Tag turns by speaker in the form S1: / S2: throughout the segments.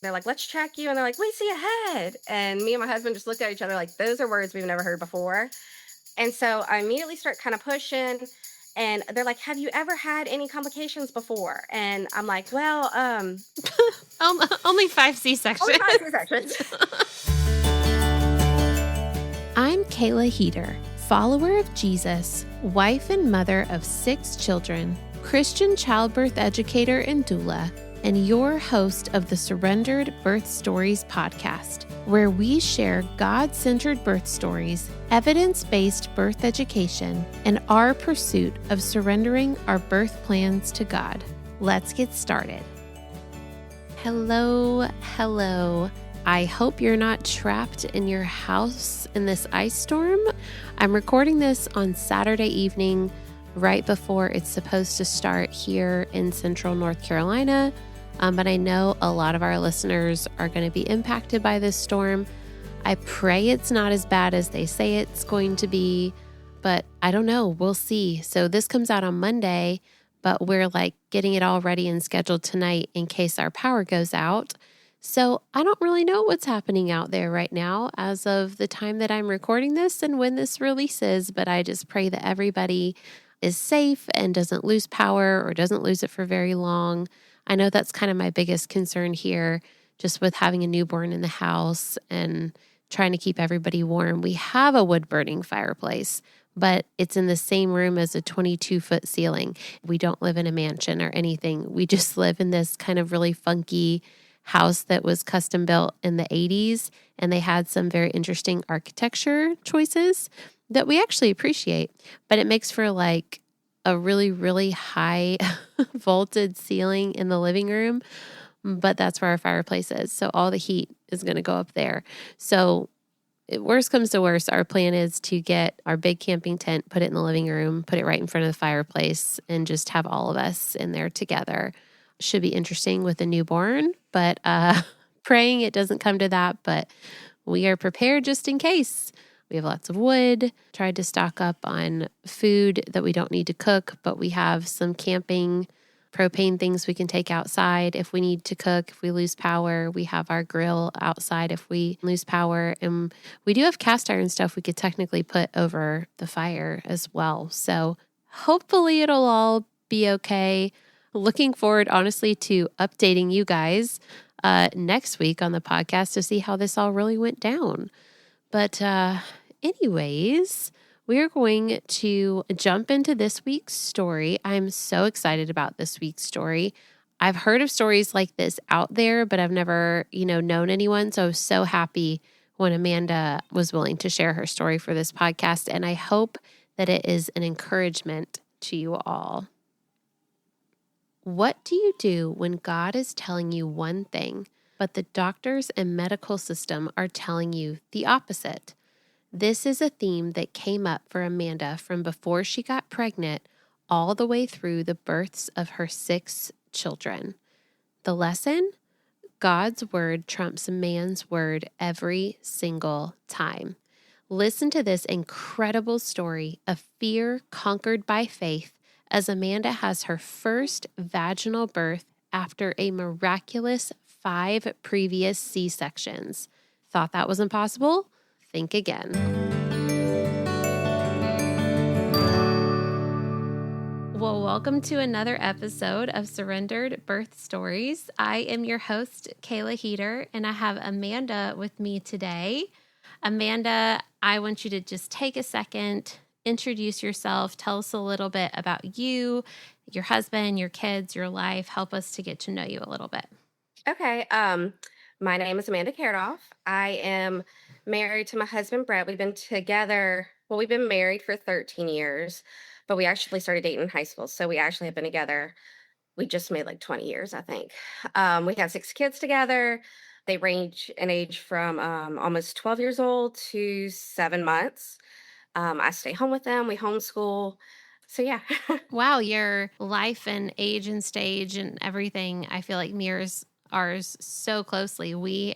S1: They're like, let's check you. And they're like, we see a head. And me and my husband just looked at each other like, those are words we've never heard before. And so I immediately start kind of pushing. And they're like, have you ever had any complications before? And I'm like, well,
S2: Only 5 C-sections.
S1: only 5 C-sections.
S2: I'm Kayla Heater, follower of Jesus, wife and mother of 6 children, Christian childbirth educator and doula, and your host of the Surrendered Birth Stories podcast, where we share God-centered birth stories, evidence-based birth education, and our pursuit of surrendering our birth plans to God. Let's get started. Hello. I hope you're not trapped in your house in this ice storm. I'm recording this on Saturday evening, right before it's supposed to start here in central North Carolina. But I know a lot of our listeners are going to be impacted by this storm. I pray it's not as bad as they say it's going to be, but I don't know. We'll see. So this comes out on Monday, but we're getting it all ready and scheduled tonight in case our power goes out. So I don't really know what's happening out there right now as of the time that I'm recording this and when this releases, but I just pray that everybody is safe and doesn't lose power or doesn't lose it for very long. I know that's kind of my biggest concern here, just with having a newborn in the house and trying to keep everybody warm. We have a wood-burning fireplace, but it's in the same room as a 22-foot ceiling. We don't live in a mansion or anything. We just live in this kind of really funky house that was custom built in the 80s, and they had some very interesting architecture choices that we actually appreciate, but it makes for a really, really high vaulted ceiling in the living room, but that's where our fireplace is. So all the heat is going to go up there. So worst comes to worst, our plan is to get our big camping tent, put it in the living room, put it right in front of the fireplace, and just have all of us in there together. Should be interesting with a newborn, but praying it doesn't come to that, but we are prepared just in case. We have lots of wood, tried to stock up on food that we don't need to cook, but we have some camping propane things we can take outside if we need to cook. If we lose power, we have our grill outside if we lose power. And we do have cast iron stuff we could technically put over the fire as well. So hopefully it'll all be okay. Looking forward, honestly, to updating you guys next week on the podcast to see how this all really went down. But anyways, we are going to jump into this week's story. I'm so excited about this week's story. I've heard of stories like this out there, but I've never, known anyone. So I was so happy when Amanda was willing to share her story for this podcast. And I hope that it is an encouragement to you all. What do you do when God is telling you one thing, but the doctors and medical system are telling you the opposite? This is a theme that came up for Amanda from before she got pregnant all the way through the births of her 6 children. The lesson? God's word trumps man's word every single time. Listen to this incredible story of fear conquered by faith as Amanda has her first vaginal birth after a miraculous 5 previous C-sections. Thought that was impossible? Think again. Well, welcome to another episode of Surrendered Birth Stories. I am your host, Kayla Heater, and I have Amanda with me today. Amanda, I want you to just take a second, introduce yourself, tell us a little bit about you, your husband, your kids, your life. Help us to get to know you a little bit.
S1: Okay. My name is Amanda Karadolph. I am married to my husband, Brett. We've been married for 13 years, but we actually started dating in high school. So we actually have been together. We just made 20 years, I think. We have 6 kids together. They range in age from almost 12 years old to 7 months. I stay home with them. We homeschool. So yeah.
S2: Wow, your life and age and stage and everything, I feel like mirrors ours so closely. We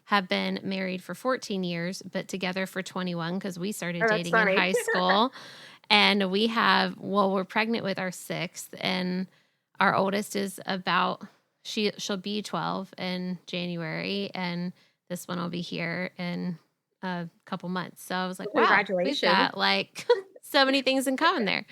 S2: have been married for 14 years, but together for 21 because we started
S1: Oh, that's
S2: dating
S1: funny.
S2: in high school. And we're pregnant with our 6th, and our oldest is about she'll be 12 in January, and this one will be here in a couple months. So I was like, wow, we've
S1: Congratulations.
S2: got like so many things in common there.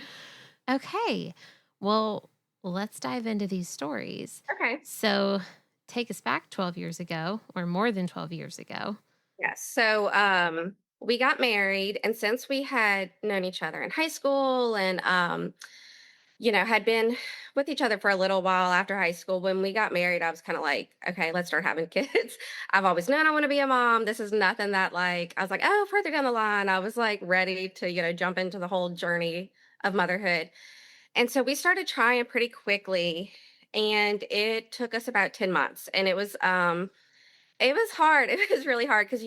S2: Okay. Well, let's dive into these stories.
S1: Okay.
S2: So take us back 12 years ago or more than 12 years ago.
S1: Yes. So we got married, and since we had known each other in high school and had been with each other for a little while after high school, when we got married, I was kind of like, okay, let's start having kids. I've always known I want to be a mom. This is nothing that like I was like, oh, further down the line, I was like ready to, jump into the whole journey of motherhood. And so we started trying pretty quickly, and it took us about 10 months. And it was hard. It was really hard because,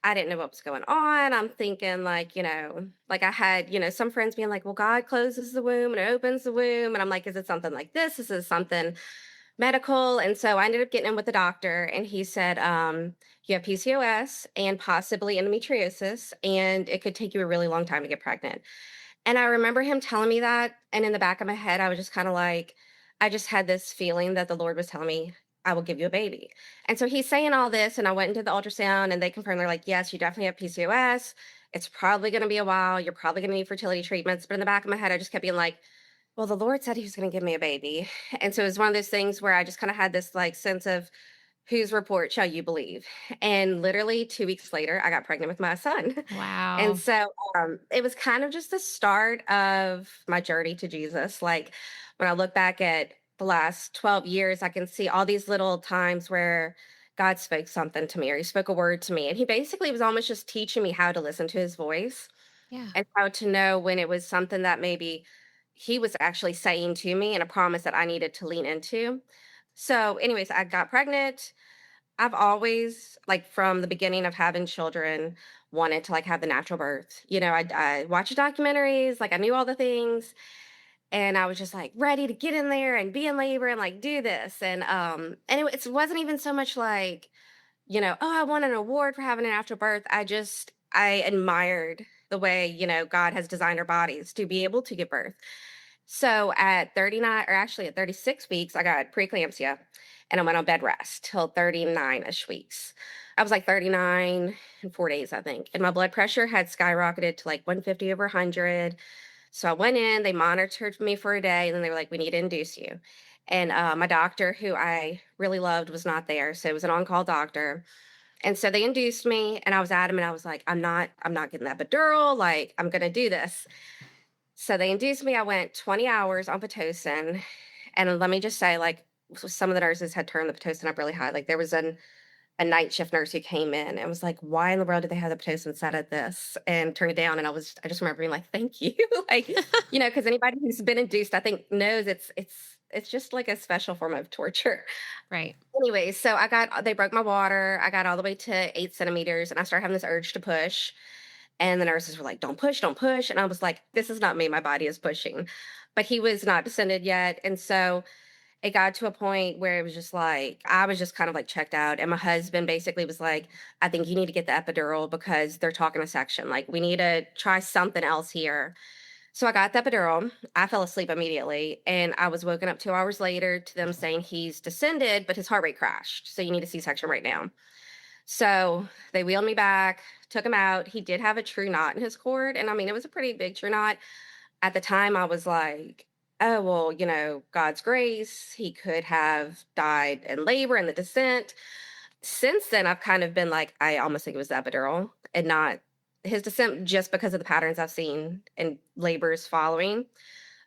S1: I didn't know what was going on. I'm thinking like, like I had, some friends being like, well, God closes the womb and opens the womb. And I'm like, is it something like this? Is it something medical? And so I ended up getting in with the doctor, and he said, you have PCOS and possibly endometriosis, and it could take you a really long time to get pregnant. And I remember him telling me that, and in the back of my head, I was just kinda like I just had this feeling that the Lord was telling me, "I will give you a baby." And so he's saying all this, and I went into the ultrasound, and they confirmed, they're like, "Yes, you definitely have PCOS. It's probably gonna be a while. You're probably gonna need fertility treatments." But in the back of my head, I just kept being like, "Well, the Lord said he was gonna give me a baby." And so it was one of those things where I just kinda had this, like, sense of, "Whose report shall you believe?" And literally 2 weeks later, I got pregnant with my son. And
S2: Wow.
S1: so, it was kind of just the start of my journey to Jesus. Like, when I look back at the last 12 years, I can see all these little times where God spoke something to me, or he spoke a word to me. And he basically was almost just teaching me how to listen to his voice
S2: Yeah.
S1: and how to know when it was something that maybe he was actually saying to me and a promise that I needed to lean into. So, anyways, I got pregnant. I've always, like, from the beginning of having children, wanted to, like, have the natural birth. I watched documentaries, like, I knew all the things, and I was just, like, ready to get in there and be in labor and, like, do this, it wasn't even so much like, "Oh, I won an award for having an natural birth." I admired the way, God has designed our bodies to be able to give birth. So at 39, or actually at 36 weeks, I got preeclampsia, and I went on bed rest till 39-ish weeks. I was like 39 in 4 days, I think. And my blood pressure had skyrocketed to like 150 over 100. So I went in, they monitored me for a day, and then they were like, we need to induce you. And my doctor, who I really loved, was not there. So it was an on call doctor. And so they induced me, and I was adamant. I was like, I'm not getting that epidural. Like, I'm going to do this. So they induced me. I went 20 hours on Pitocin. And let me just say, like, some of the nurses had turned the Pitocin up really high. Like, there was a night shift nurse who came in and was like, why in the world did they have the Pitocin set at this and turn it down? And I just remember being like, thank you. Like, because anybody who's been induced, I think knows it's just like a special form of torture.
S2: Right.
S1: Anyways, so they broke my water. I got all the way to 8 centimeters, and I started having this urge to push. And the nurses were like, don't push, don't push. And I was like, this is not me. My body is pushing. But he was not descended yet. And so it got to a point where it was just like, I was just kind of like checked out. And my husband basically was like, I think you need to get the epidural because they're talking a section. Like, we need to try something else here. So I got the epidural. I fell asleep immediately. And I was woken up 2 hours later to them saying he's descended, but his heart rate crashed. So you need a C section right now. So they wheeled me back, took him out. He did have a true knot in his cord. And I mean, it was a pretty big true knot. At the time, I was like, oh, well, God's grace. He could have died in labor in the descent. Since then, I've kind of been like, I almost think it was the epidural and not his descent, just because of the patterns I've seen in labors following.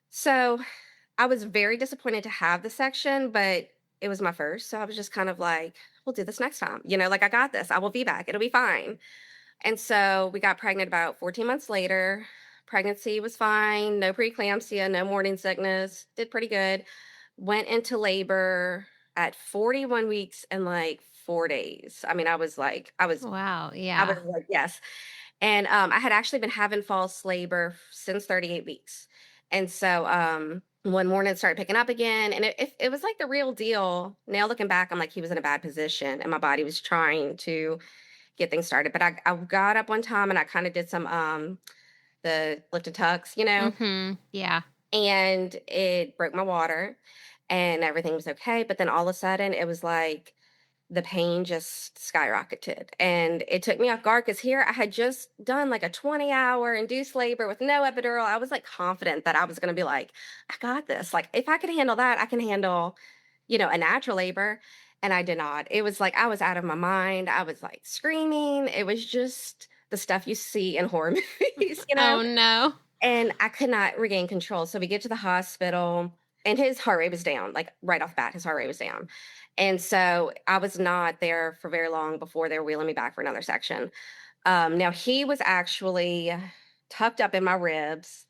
S1: So I was very disappointed to have the section, but it was my first. So I was just kind of like, we'll do this next time. Like, I got this. I will be back. It'll be fine. And so we got pregnant about 14 months later. Pregnancy was fine. No preeclampsia, no morning sickness. Did pretty good. Went into labor at 41 weeks and like 4 days. I mean,
S2: Wow.
S1: I was
S2: Yeah.
S1: like, yes. And, I had actually been having false labor since 38 weeks. And so, one morning it started picking up again, and it was like the real deal. Now looking back, I'm like, he was in a bad position, and my body was trying to get things started. But I got up one time, and I kinda did some, the lift and tucks,
S2: Mhm. Yeah.
S1: and it broke my water. and everything was okay. But then all of a sudden, it was like the pain just skyrocketed. And it took me off guard because here I had just done like a 20-hour induced labor with no epidural. I was like confident that I was going to be like, I got this. Like, if I can handle that, I can handle, a natural labor. And I did not. It was like I was out of my mind. I was like screaming. It was just the stuff you see in horror movies.
S2: Oh, no.
S1: And I could not regain control. So we get to the hospital and his heart rate was down, like right off the bat, his heart rate was down. And so I was not there for very long before they were wheeling me back for another section. Now he was actually tucked up in my ribs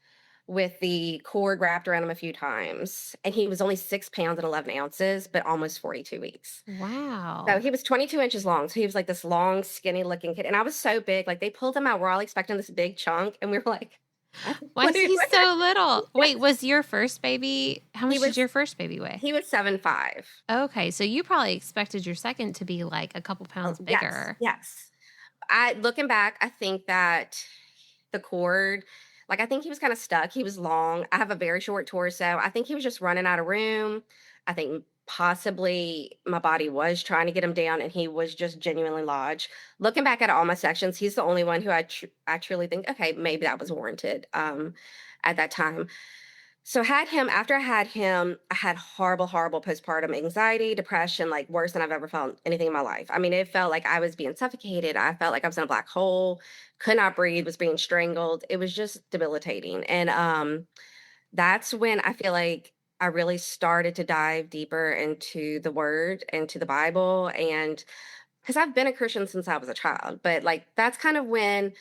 S1: with the cord wrapped around him a few times. And he was only 6 pounds and 11 ounces, but almost 42 weeks. So
S2: Wow.
S1: he was 22 inches long. So he was like this long, skinny looking kid. And I was so big. Like they pulled him out. We're all expecting this big chunk. And we were like, what?
S2: Why
S1: What
S2: is
S1: are
S2: he so little?
S1: yeah.
S2: Wait, was your first baby how
S1: He
S2: much did
S1: was
S2: your first baby weigh?
S1: he was 7'5".
S2: Okay, so you probably expected your second to be, like, a couple
S1: Oh,
S2: pounds
S1: yes,
S2: bigger.
S1: yes. I looking back, I think that the cord, like, I think he was kinda stuck, he was long, I have a very short torso, I think he was just running out of room, I think possibly my body was trying to get him down, and he was just genuinely large. Looking back at all my sections, he's the only one who I truly think, "Okay, maybe that was warranted," at that time. So had him after I had him, I had horrible, horrible postpartum anxiety, depression, like worse than I've ever felt anything in my life. I mean, it felt like I was being suffocated. I felt like I was in a black hole, could not breathe, was being strangled. It was just debilitating. And that's when I feel like I really started to dive deeper into the word, into the Bible. And because I've been a Christian since I was a child, but like that's kind of when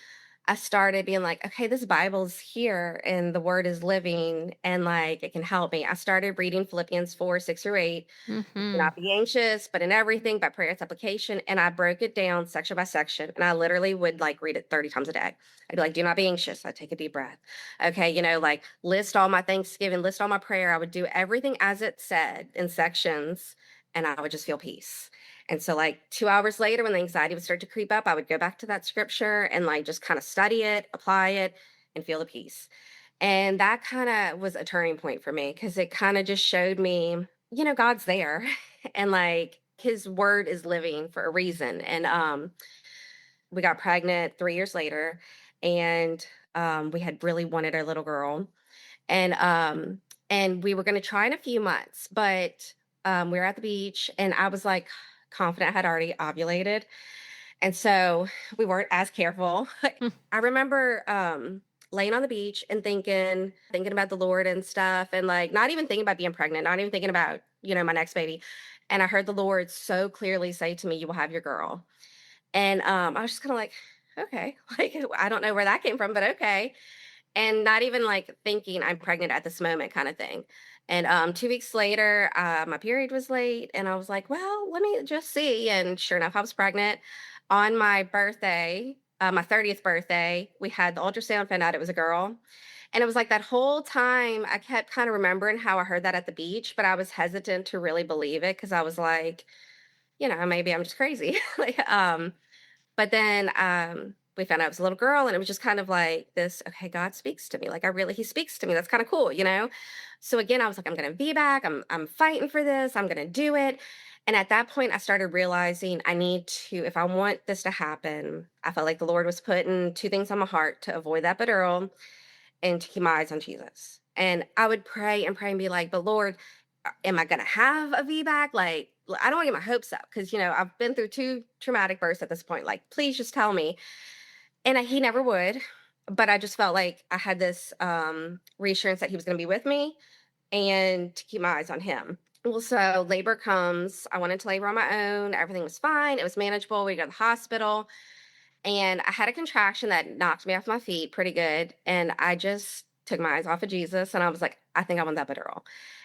S1: I started being like, okay, this Bible's here and the word is living and like it can help me. I started reading Philippians 4:6 through 8. Do
S2: Mhm.
S1: not be anxious, but in everything by prayer and supplication. And I broke it down section by section. And I literally would like read it 30 times a day. I'd be like, do not be anxious. I take a deep breath. Okay, like list all my Thanksgiving, list all my prayer. I would do everything as it said in sections, and I would just feel peace. And so, like 2 hours later, when the anxiety would start to creep up, I would go back to that scripture and like just kind of study it, apply it, and feel the peace. And that kind of was a turning point for me because it kind of just showed me, God's there and like his word is living for a reason. And we got pregnant 3 years later and we had really wanted our little girl. And we were gonna try in a few months, but we were at the beach and I was like confident I had already ovulated. And so we weren't as careful.
S2: Mm.
S1: I remember laying on the beach and thinking about the Lord and stuff, and like not even thinking about being pregnant, not even thinking about, my next baby. And I heard the Lord so clearly say to me, "You will have your girl." And I was just kind of like, okay, like I don't know where that came from, but okay. And not even like thinking I'm pregnant at this moment kind of thing. And 2 weeks later, my period was late, and I was like, well, let me just see. And sure enough, I was pregnant on my birthday, my 30th birthday. We had the ultrasound, found out it was a girl. And it was like that whole time I kept kind of remembering how I heard that at the beach, but I was hesitant to really believe it because I was like, maybe I'm just crazy. But then, we found out it was a little girl, and it was just kind of like this, okay, God speaks to me. Like he speaks to me. That's kind of cool. So again, I was like, I'm gonna be back. I'm fighting for this, I'm gonna do it. And at that point, I started realizing I need to, if I want this to happen, I felt like the Lord was putting two things on my heart to avoid that epidural and to keep my eyes on Jesus. And I would pray and pray and be like, but Lord, am I gonna have a VBAC? Like, I don't want to get my hopes up because I've been through two traumatic births at this point. Like, please just tell me. And he never would, but I just felt like I had this reassurance that he was gonna be with me and to keep my eyes on him. Well, so labor comes. I went into labor on my own. Everything was fine. It was manageable. We go to the hospital and I had a contraction that knocked me off my feet pretty good. And I just took my eyes off of Jesus and I was like, I think I want that epidural.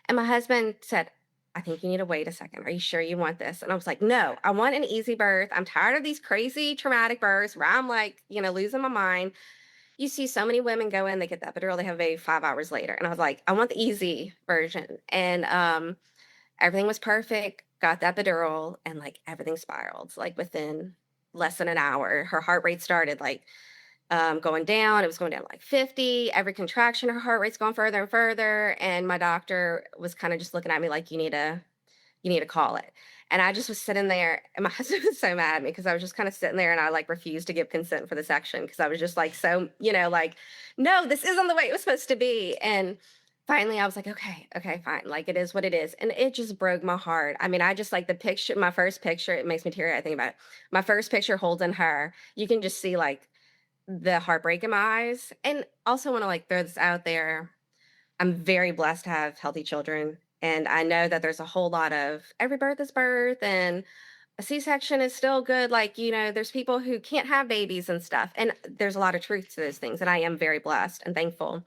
S1: And my husband said, I think you need to wait a second. Are you sure you want this? And I was like, no, I want an easy birth. I'm tired of these crazy traumatic births where I'm like, losing my mind. You see so many women go in, they get the epidural, they have a baby 5 hours later. And I was like, I want the easy version. And everything was perfect. Got that epidural and like everything spiraled like within less than an hour. Her heart rate started like going down. It was going down to like 50. Every contraction, her heart rate's going further and further. And my doctor was kind of just looking at me like, you need to call it. And I just was sitting there, and my husband was so mad at me because I was just kind of sitting there and I like refused to give consent for the section because I was just like, so, like, no, this isn't the way it was supposed to be. And finally I was like, okay, okay, fine. Like it is what it is. And it just broke my heart. I mean, I just like the picture, my first picture, it makes me teary. I think about it. My first picture holding her, you can just see like the heartbreak in my eyes. And also want to like throw this out there. I'm very blessed to have healthy children. And I know that there's a whole lot of every birth is birth and a C-section is still good. Like, there's people who can't have babies and stuff. And there's a lot of truth to those things. And I am very blessed and thankful.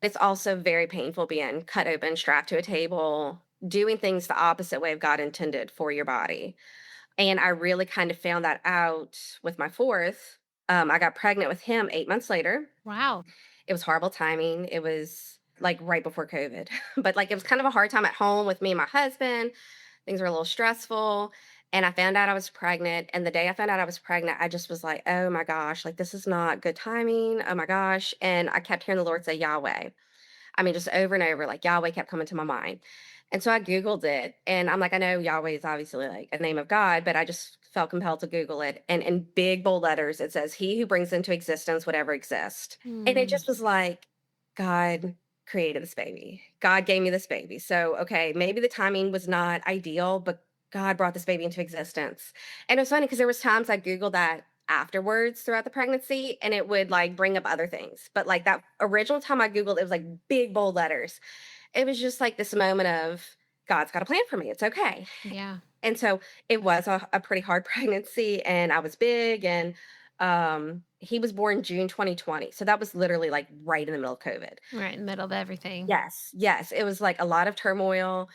S1: It's also very painful being cut open, strapped to a table, doing things the opposite way of God intended for your body. And I really kind of found that out with my fourth. I got pregnant with him 8 months later.
S2: Wow.
S1: It was horrible timing. It was, like, right before COVID. But, like, it was kind of a hard time at home with me and my husband. Things were a little stressful, and I found out I was pregnant, and the day I found out I was pregnant, I just was like, "Oh my gosh, like, this is not good timing. Oh my gosh," and I kept hearing the Lord say, "Yahweh." I mean, just over and over, like, Yahweh kept coming to my mind. And so I Googled it, and I'm like, I know Yahweh is obviously like a name of God, but I just felt compelled to Google it. And in big bold letters, it says, He who brings into existence whatever exists. And it
S2: Mm,
S1: just was like, God created this baby. God gave me this baby. So, okay, maybe the timing was not ideal, but God brought this baby into existence. And it was funny because there was times I Googled that afterwards throughout the pregnancy and it would like bring up other things. But like that original time I Googled, it was like big bold letters. It was just like this moment of God's got a plan for me. It's okay.
S2: yeah.
S1: And so it was a pretty hard pregnancy and I was big and he was born June 2020. So that was literally like right in the middle of COVID.
S2: Right in the middle of everything.
S1: Yes. Yes. It was like a lot of turmoil.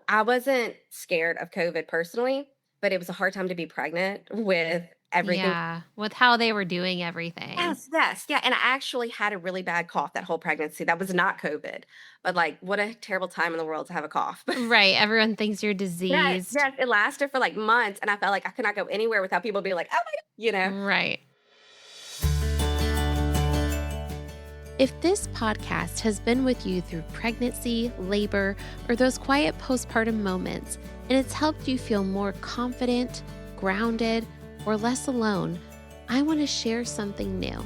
S1: I wasn't scared of COVID personally, but it was a hard time to be pregnant with everything.
S2: Yeah. With how they were doing everything.
S1: Yes, yes, yeah, and I actually had a really bad cough that whole pregnancy. That was not COVID, but, like, what a terrible time in the world to have a cough.
S2: Right. Everyone thinks you're
S1: Yes,
S2: diseased.
S1: yes, it lasted for, like, months, and I felt like I could not go anywhere without people being like, "Oh my god,"
S2: Right. If this podcast has been with you through pregnancy, labor, or those quiet postpartum moments, and it's helped you feel more confident, grounded, or less alone, I want to share something new.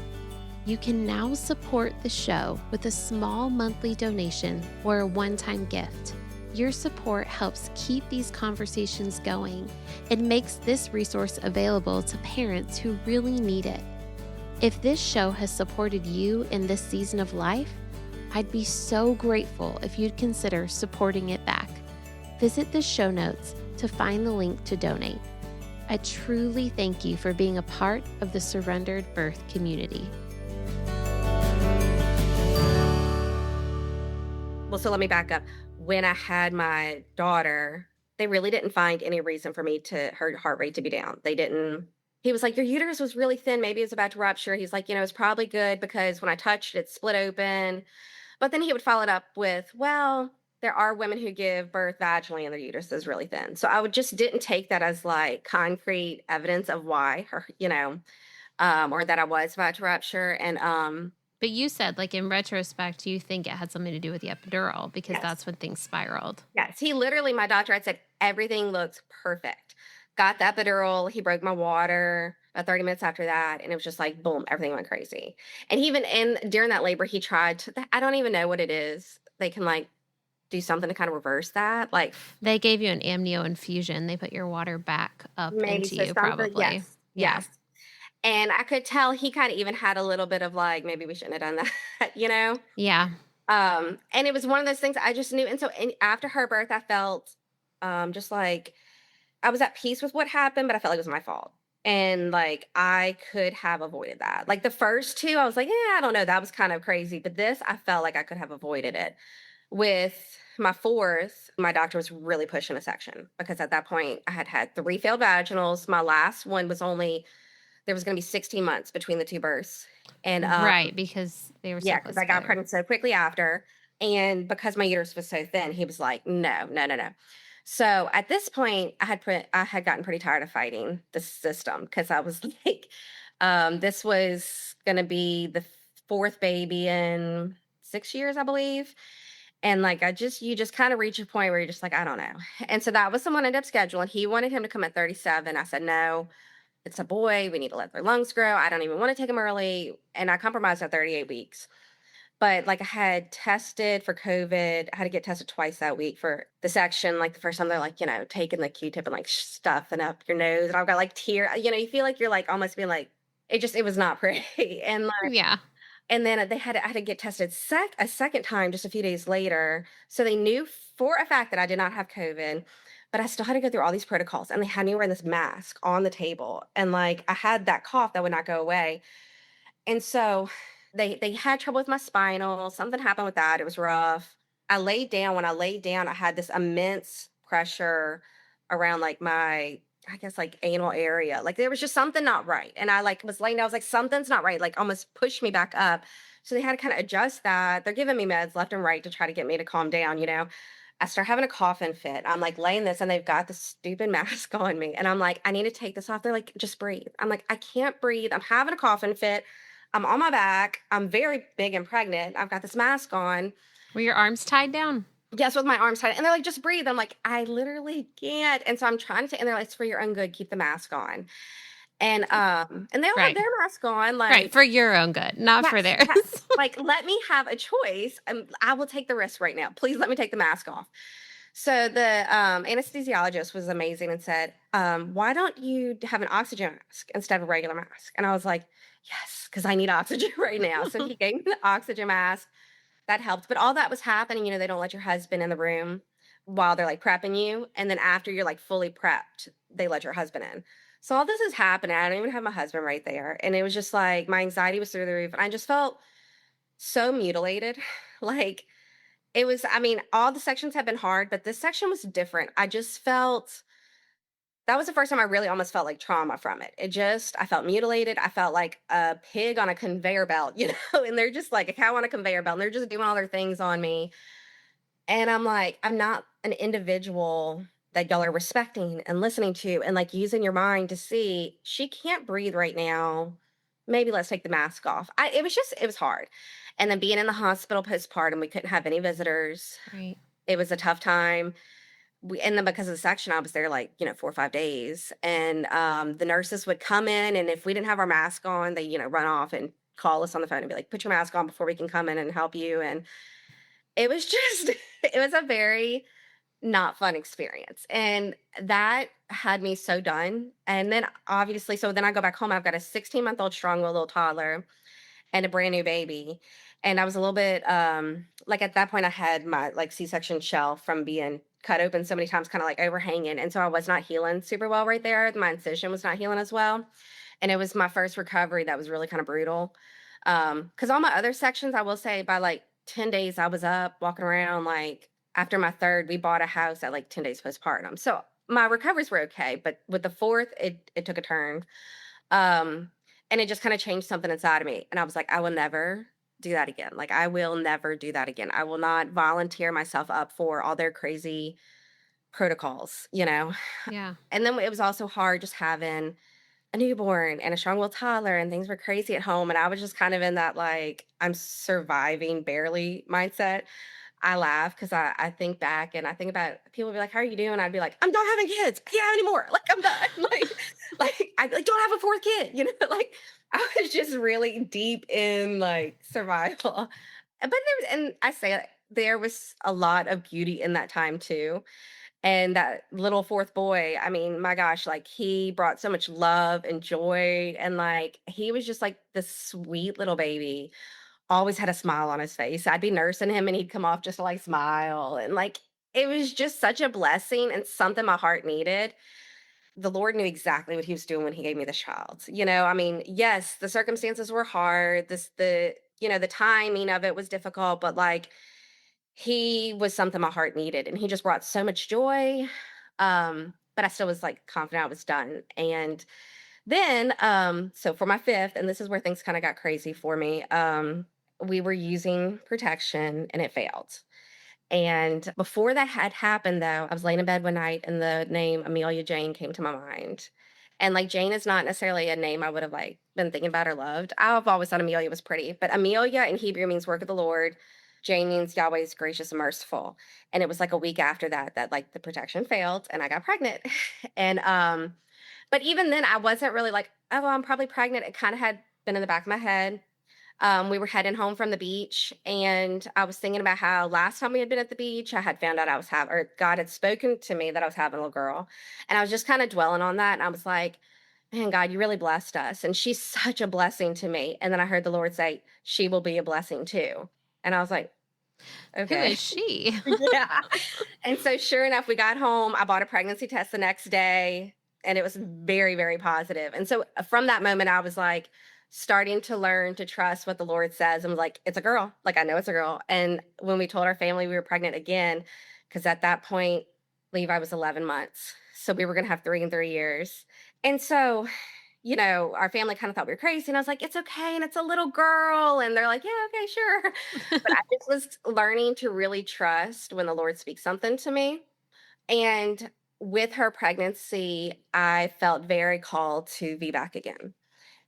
S2: You can now support the show with a small monthly donation or a one-time gift. Your support helps keep these conversations going and makes this resource available to parents who really need it. If this show has supported you in this season of life, I'd be so grateful if you'd consider supporting it back. Visit the show notes to find the link to donate. I truly thank you for being a part of the Surrendered Birth community.
S1: Well, so let me back up. When I had my daughter, they really didn't find any reason for me to her heart rate to be down. They didn't. He was like, "Your uterus was really thin. Maybe it's about to rupture." He's like, "It's probably good because when I touched it, it split open." But then he would follow it up with, "Well, there are women who give birth vaginally and their uterus is really thin." So I would just didn't take that as like concrete evidence of why her, or that I was about to rupture. And
S2: But you said, like, in retrospect, you think it had something to do with the epidural because
S1: yes.
S2: that's when things spiraled.
S1: Yes, he literally my doctor had said, "Everything looks perfect." Got the epidural, he broke my water about 30 minutes after that, and it was just like, boom, everything went crazy. And even in during that labor, he tried to I don't even know what it is. They can, like, do something to kinda reverse that, like,
S2: They gave you an amnio infusion. They put your water back up
S1: maybe
S2: into
S1: so
S2: you,
S1: something
S2: probably.
S1: yes,
S2: Yeah.
S1: yes. And I could tell he kinda even had a little bit of, like, "Maybe we shouldn't have done that," you know?
S2: Yeah.
S1: And it was one of those things I just knew, and so and after her birth, I felt, just like I was at peace with what happened, but I felt like it was my fault. And like I could have avoided that. Like the first two, I was like, yeah, I don't know. That was kind of crazy. But this, I felt like I could have avoided it. With my fourth, my doctor was really pushing a section because at that point I had had three failed vaginals. My last one was only, there was going to be 16 months between the two births. And
S2: Right. Because they were so
S1: yeah, because
S2: close
S1: I got
S2: together.
S1: pregnant so quickly after, and because my uterus was so thin, he was like, "No, no, no, no." So at this point, I had gotten pretty tired of fighting the system because I was like, This was gonna be the 4th baby in 6 years, I believe. And, like, you just kinda reach a point where you're just like, "I don't know." And so that was someone ended up scheduling. He wanted him to come at 37. I said, "No, it's a boy. We need to let their lungs grow. I don't even wanna take him early." And I compromised at 38 weeks. But, like, I had tested for COVID. I had to get tested twice that week for the section. Like, the first time they're, like, taking the Q-tip and, like, stuffing up your nose, and I've got, like, you feel like you're, like, almost being, like it was not pretty, and,
S2: Yeah.
S1: and then I had to get tested a second time just a few days later, so they knew for a fact that I did not have COVID, but I still had to go through all these protocols, and they had me wearing this mask on the table, and, like, I had that cough that would not go away, and so they had trouble with my spinal, something happened with that, it was rough. When I laid down, I had this immense pressure around, like, my I guess, like, anal area, like, there was just something not right, and I, like, was laying down, I was like, "Something's not right," like, almost pushed me back up, so they had to kinda adjust that. They're giving me meds left and right to try to get me to calm down, you know? I start having a coughing fit. I'm, like, laying this, and they've got this stupid mask on me, and I'm like, "I need to take this off." They're like, "Just breathe." I'm like, "I can't breathe. I'm having a coughing fit. I'm on my back. I'm very big and pregnant. I've got this mask on."
S2: Were your arms tied down?
S1: Yes, with my arms tied, and they're like, "Just breathe." I'm like, "I literally can't." And so I'm trying to, and they're like, "It's for your own good. Keep the mask on." And they all have
S2: Right.
S1: their mask on,
S2: Right,
S1: like,
S2: for your own good, not for
S1: yes,
S2: theirs.
S1: yes. Like, let me have a choice. I will take the risk right now. Please let me take the mask off. So the anesthesiologist was amazing and said, "Why don't you have an oxygen mask instead of a regular mask?" And I was like, "Yes, because I need oxygen right now." So he gave me the oxygen mask. That helped. But all that was happening, they don't let your husband in the room while they're, like, prepping you. And then after you're, like, fully prepped, they let your husband in. So all this is happening. I don't even have my husband right there. And it was just like my anxiety was through the roof. And I just felt so mutilated. Like, I mean, all the sections have been hard, but this section was different. I just felt that was the first time I really almost felt like trauma from it. I felt mutilated. I felt like a pig on a conveyor belt, and they're just like a cow on a conveyor belt, and they're just doing all their things on me. And I'm like, I'm not an individual that y'all are respecting and listening to and, like, using your mind to see she can't breathe right now. Maybe let's take the mask off. It was hard. And then being in the hospital postpartum, we couldn't have any visitors.
S2: Right.
S1: It was a tough time. And then because of the section, I was there, like, 4 or 5 days. And the nurses would come in, and if we didn't have our mask on, they, run off and call us on the phone and be like, "Put your mask on before we can come in and help you." And it was just it was a very not fun experience, and that had me so done. And then, obviously, so then I go back home, I've got a 16-month-old strong-willed little toddler and a brand new baby, and I was a little bit, like, at that point, I had my, like, C-section shell from being cut open so many times, kinda, like, overhanging, and so I was not healing super well right there. My incision was not healing as well, and it was my first recovery that was really kinda brutal. Because all my other sections, I will say by, like, 10 days, I was up walking around, like, after my 3rd, we bought a house at, like, 10 days postpartum. So, my recoveries were okay, but with the 4th, it took a turn. Um, and it just kinda changed something inside of me, and I was like, "I will never do that again." Like, I will never do that again. I will not volunteer myself up for all their crazy protocols?
S2: Yeah.
S1: And then it was also hard just having a newborn and a strong-willed toddler, and things were crazy at home, and I was just kind of in that, like, I'm surviving barely mindset. I laugh because I think back and I think about people be like, "How are you doing?" I'd be like, "I'm done having kids. I can't have any more. Like, I'm done." Like I like don't have a fourth kid, like I was just really deep in, like, survival. But I say it, there was a lot of beauty in that time too. And that little 4th boy, I mean, my gosh, like, he brought so much love and joy, and, like, he was just, like, this sweet little baby, always had a smile on his face. I'd be nursing him, and he'd come off just to, like, smile, and, like, it was just such a blessing and something my heart needed. The Lord knew exactly what he was doing when he gave me this child. I mean, yes, the circumstances were hard, the timing of it was difficult, but, like, he was something my heart needed, and he just brought so much joy. But I still was, like, confident I was done. And then, so for my 5th, and this is where things kinda got crazy for me, we were using protection and it failed. And before that had happened, though, I was laying in bed one night and the name Amelia Jane came to my mind. And like Jane is not necessarily a name I would have like been thinking about or loved. I've always thought Amelia was pretty, but Amelia in Hebrew means work of the Lord. Jane means Yahweh is gracious and merciful. And it was like a week after that that like the protection failed and I got pregnant. and but even then I wasn't really like, oh, well, I'm probably pregnant. It kind of had been in the back of my head. We were heading home from the beach, and I was thinking about how last time we had been at the beach, I had found out I was having, or God had spoken to me that I was having a little girl. And I was just kind of dwelling on that. And I was like, man, God, you really blessed us. And she's such a blessing to me. And then I heard the Lord say, she will be a blessing too. And I was like,
S2: Who
S1: okay.
S2: is she?
S1: Yeah. And so sure enough, we got home. I bought a pregnancy test the next day and it was very, very positive. And so from that moment, I was like starting to learn to trust what the Lord says. And was like, it's a girl. Like I know it's a girl. And when we told our family we were pregnant again, because at that point, Levi was 11 months. So we were going to have three in 3 years. And so our family kind of thought we were crazy. And I was like, it's okay. And it's a little girl. And they're like, yeah, okay, sure. But I just was learning to really trust when the Lord speaks something to me. And with her pregnancy, I felt very called to be back again.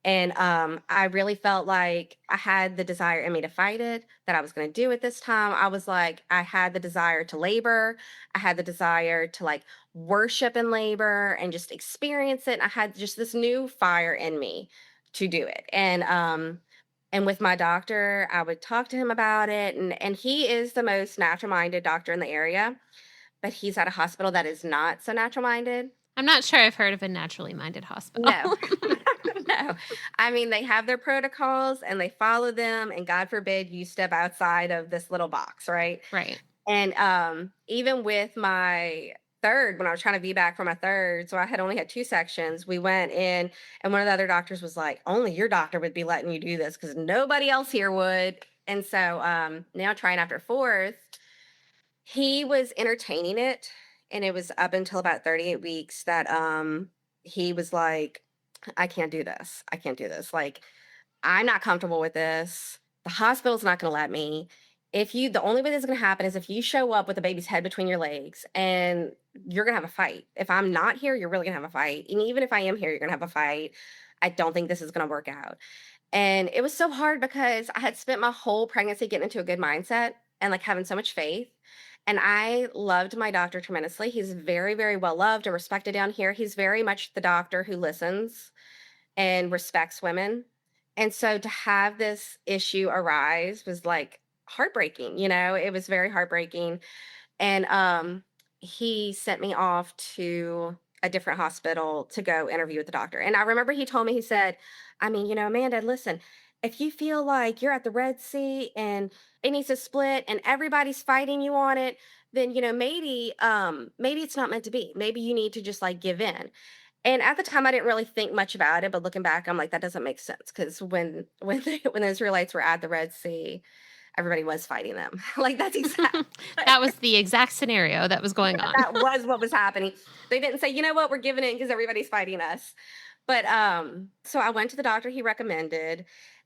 S1: And I really felt like I had the desire in me to fight it, that I was going to do it this time. I was like, I had the desire to labor. I had the desire to like worship in labor and just experience it. And I had just this new fire in me to do it. And with my doctor, I would talk to him about it. And he is the most natural minded doctor in the area, but he's at a hospital that is not so natural minded.
S2: I'm not sure I've heard of a naturally minded hospital.
S1: No. No. I mean, they have their protocols and they follow them, and God forbid you step outside of this little box, right?
S2: Right.
S1: And, even with my 3rd, when I was trying to VBAC for my 3rd, so I had only had 2 sections, we went in, and one of the other doctors was like, "Only your doctor would be letting you do this because nobody else here would." And so, now trying after 4th, he was entertaining it, and it was up until about 38 weeks that, he was like, "I can't do this. I can't do this. Like, I'm not comfortable with this. The hospital's not gonna let me. The only way this is gonna happen is if you show up with the baby's head between your legs and you're gonna have a fight. If I'm not here, you're really gonna have a fight. And even if I am here, you're gonna have a fight. I don't think this is gonna work out." And it was so hard because I had spent my whole pregnancy getting into a good mindset and like having so much faith. And I loved my doctor tremendously. He's very, very well loved and respected down here. He's very much the doctor who listens and respects women. And so to have this issue arise was like heartbreaking, it was very heartbreaking. And he sent me off to a different hospital to go interview with the doctor. And I remember he told me, he said, I mean, Amanda, listen, if you feel like you're at the Red Sea and it needs to split and everybody's fighting you on it, then maybe it's not meant to be. Maybe you need to just like give in. And at the time, I didn't really think much about it, but looking back, I'm like, that doesn't make sense because when the Israelites were at the Red Sea, everybody was fighting them. Like that's exactly
S2: That was the exact scenario that was going on.
S1: that was what was happening. They didn't say, you know what, we're giving in because everybody's fighting us. But so I went to the doctor he recommended,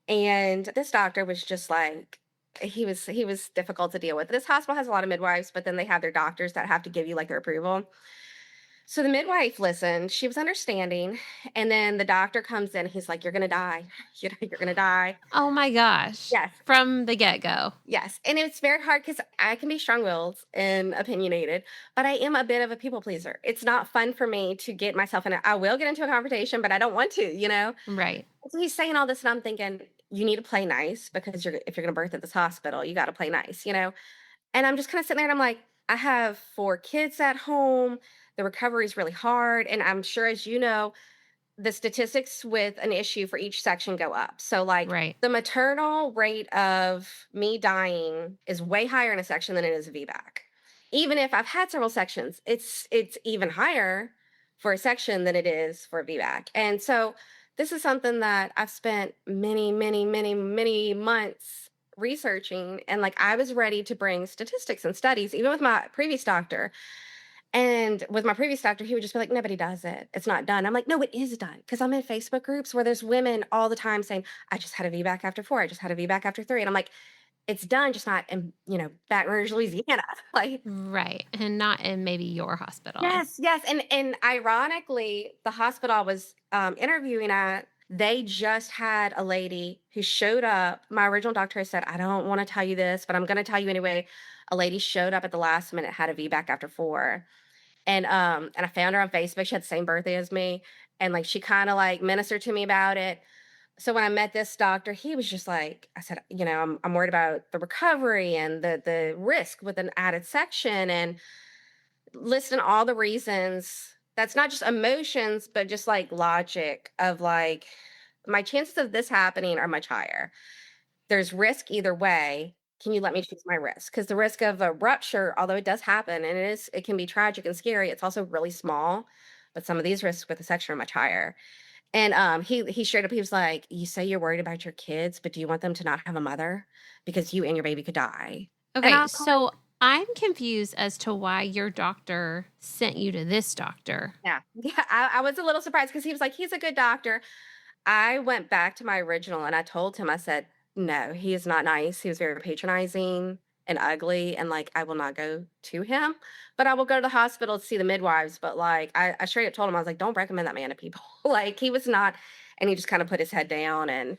S1: and this doctor was just like he was difficult to deal with. This hospital has a lot of midwives, but then they have their doctors that have to give you like their approval. So the midwife listened, she was understanding, and then the doctor comes in, he's like, "You're gonna die. You're gonna die."
S2: Oh my gosh.
S1: Yes,
S2: From the get go.
S1: yes, and it's very hard because I can be strong-willed and opinionated, but I am a bit of a people pleaser. It's not fun for me to get myself I will get into a confrontation, but I don't want to.
S2: Right.
S1: So he's saying all this, and I'm thinking, "You need to play nice because if you're gonna birth at this hospital, you gotta play nice?" And I'm just kinda sitting there and I'm like, I have 4 kids at home, the recovery is really hard, and I'm sure as you know, the statistics with an issue for each section go up. So, like,
S2: Right.
S1: the maternal rate of me dying is way higher in a section than it is a VBAC. Even if I've had several sections, it's even higher for a section than it is for a VBAC. And so this is something that I've spent many, many, many, many months researching. And like I was ready to bring statistics and studies, even with my previous doctor. And with my previous doctor, he would just be like, nobody does it. It's not done. I'm like, no, it is done. Cause I'm in Facebook groups where there's women all the time saying, I just had a VBAC after 4. I just had a VBAC after 3. And I'm like, it's done, just not in, Baton Rouge, Louisiana. Like,
S2: Right, and not in maybe your hospital.
S1: yes, yes, and ironically, the hospital I was, interviewing at, they just had a lady who showed up. My original doctor said, "I don't wanna tell you this, but I'm gonna tell you anyway." A lady showed up at the last minute, had a VBAC after 4, and I found her on Facebook. She had the same birthday as me, and, like, she kinda, like, ministered to me about it. So when I met this doctor, he was just like, I said, "I'm worried about the recovery and the risk with an added section," and listing all the reasons. That's not just emotions, but just like logic of like, my chances of this happening are much higher. There's risk either way. Can you let me choose my risk? Because the risk of a rupture, although it does happen and it can be tragic and scary, it's also really small. But some of these risks with a section are much higher. And he straight up, he was like, "You say you're worried about your kids, but do you want them to not have a mother? Because you and your baby could die." And I
S2: Okay,
S1: was
S2: so I'm confused as to why your doctor sent you to this doctor.
S1: Yeah. Yeah, I was a little surprised because he was like, "He's a good doctor." I went back to my original and I told him, I said, "No, he is not nice. He was very patronizing and ugly, and like I will not go to him, but I will go to the hospital to see the midwives." But like I straight up told him, I was like, "Don't recommend that man to people." Like he was not, and he just kind of put his head down. And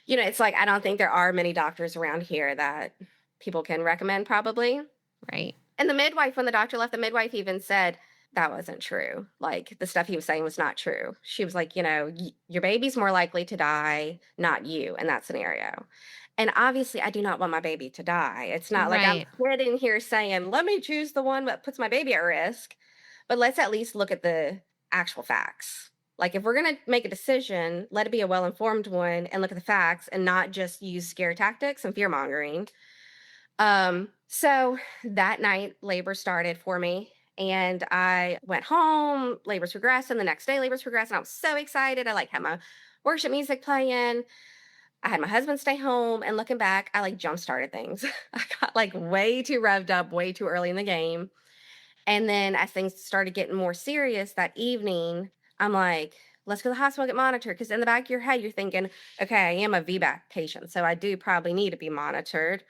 S1: it's like I don't think there are many doctors around here that people can recommend probably.
S2: Right.
S1: And the midwife, when the doctor left, the midwife even said that wasn't true. Like the stuff he was saying was not true. She was like, your baby's more likely to die, not you in that scenario. And obviously, I do not want my baby to die. It's not like I'm
S2: Right.
S1: sitting here saying, let me choose the one that puts my baby at risk. But let's at least look at the actual facts. Like, if we're going to make a decision, let it be a well informed one and look at the facts and not just use scare tactics and fear mongering. So that night, labor started for me, and I went home. Labor's progressed, and the next day, labor's progressed, and I was so excited. I like had my worship music playing. I had my husband stay home, and looking back, I like jump started things. I got like way too revved up, way too early in the game. And then as things started getting more serious that evening, I'm like, let's go to the hospital get monitored. Because in the back of your head, you're thinking, okay, I am a VBAC patient, so I do probably need to be monitored.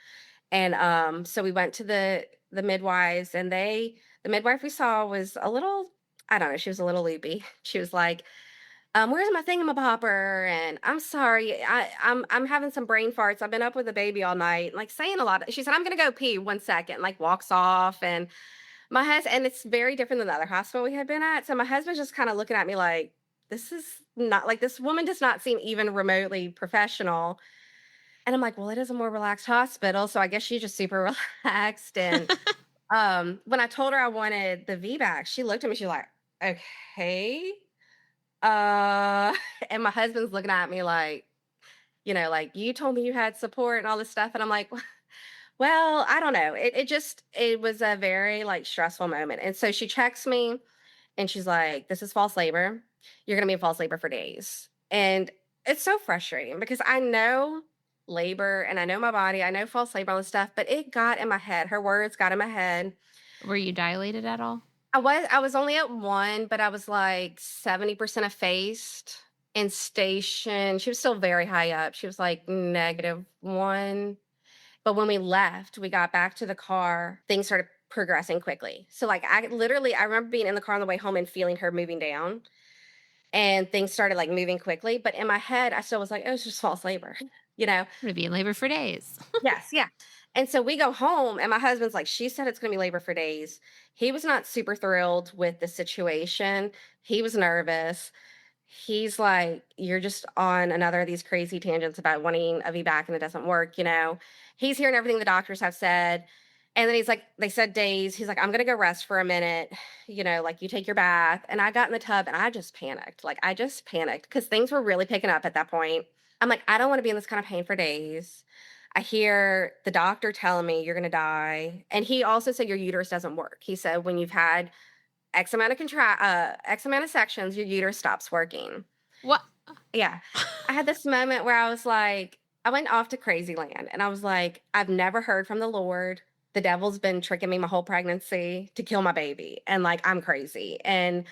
S1: And, so we went to the midwives, and the midwife we saw was a little, I don't know, she was a little loopy. She was like, "Where's my thingamabopper?" And, "I'm sorry, I'm having some brain farts. I've been up with the baby all night," like, saying a lot. She said, "I'm gonna go pee 1 second," like, walks off. And my husband, and it's very different than the other hospital we had been at, so my husband's just kinda looking at me like, "This is not like, this woman does not seem even remotely professional." And I'm like, "Well, it is a more relaxed hospital, so I guess she's just super relaxed." And, when I told her I wanted the VBAC, she looked at me, she's like, "Okay." Uh, and my husband's looking at me like, like, "You told me you had support and all this stuff." And I'm like, "Well, I don't know." It was a very, like, stressful moment. And so she checks me and she's like, "This is false labor. You're gonna be in false labor for days." And it's so frustrating because I know labor and I know my body, I know false labor, all this stuff, but it got in my head. Her words got in my head.
S2: Were you dilated at all?
S1: I was only at 1, but I was like 70% effaced and station. She was still very high up. She was like -1. But when we left, we got back to the car, things started progressing quickly. So like I remember being in the car on the way home and feeling her moving down, and things started like moving quickly. But in my head, I still was like, "Oh, it's just false labor." You know?
S2: I'm gonna be in labor for days.
S1: Yes, yeah. And so we go home, and my husband's like, "She said it's gonna be labor for days." He was not super thrilled with the situation. He was nervous. He's like, "You're just on another of these crazy tangents about wanting a VBAC and it doesn't work." He's hearing everything the doctors have said. And then he's like, they said days. He's like, "I'm gonna go rest for a minute, like you take your bath." And I got in the tub and I just panicked. Like I just panicked because things were really picking up at that point. I'm like, I don't want to be in this kind of pain for days. I hear the doctor telling me you're gonna die. And he also said your uterus doesn't work. He said when you've had X amount of sections, your uterus stops working.
S2: What?
S1: Yeah. I had this moment where I was like, I went off to crazy land and I was like, I've never heard from the Lord. The devil's been tricking me my whole pregnancy to kill my baby. And like, I'm crazy. And,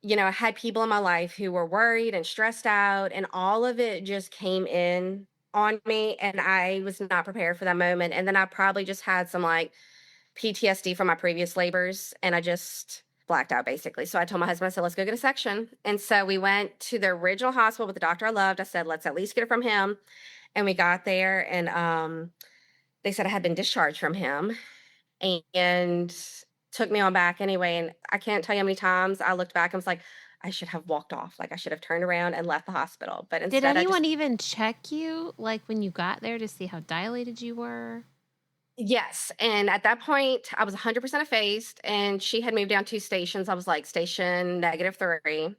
S1: I had people in my life who were worried and stressed out, and all of it just came in on me, and I was not prepared for that moment, and then I probably just had some, like, PTSD from my previous labors, and I just blacked out basically. So I told my husband, I said, "Let's go get a section." And so we went to the original hospital with the doctor I loved. I said, "Let's at least get it from him." And we got there, and they said I had been discharged from him, and took me on back anyway. And I can't tell you how many times I looked back and was like, I should have walked off. Like I should have turned around and left the hospital. But
S2: Did
S1: instead, I just
S2: anyone even check you, like, when you got there to see how dilated you were?
S1: yes, and at that point, I was 100% effaced, and she had moved down 2 stations. I was, like, station -3.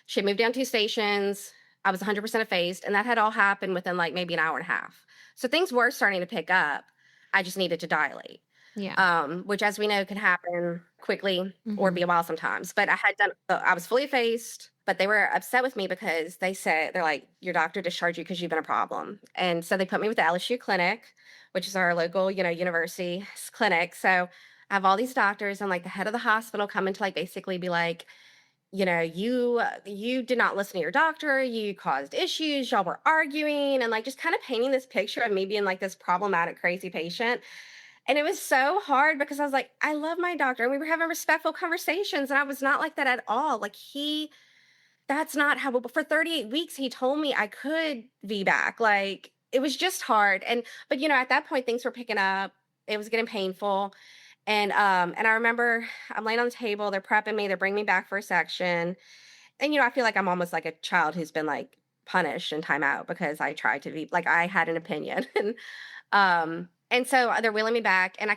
S1: She had moved down 2 stations. I was 100% effaced, and that had all happened within, like, maybe an hour and a half. So things were starting to pick up. I just needed to dilate,
S2: Yeah.
S1: which, as we know, can happen quickly or be
S2: Mhm.
S1: a while sometimes. But I was fully effaced, but they were upset with me because they're like, "Your doctor discharged you because 'cause you've been a problem." And so they put me with the LSU clinic, which is our local, university clinic. So I have all these doctors and, like, the head of the hospital coming to, like, basically be like, you did not listen to your doctor, you caused issues, y'all were arguing, and, like, just kinda painting this picture of me being, like, this problematic, crazy patient. And it was so hard because I was like, I love my doctor, and we were having respectful conversations, and I was not like that at all. Like, that's not how, but for 38 weeks, he told me I could VBAC. Like, it was just hard. But at that point, things were picking up. It was getting painful. And I remember I'm laying on the table, they're prepping me, they're bringing me back for a section. And, I feel like I'm almost like a child who's been, like, punished in timeout because I tried to be like, I had an opinion. And so they're wheeling me back, and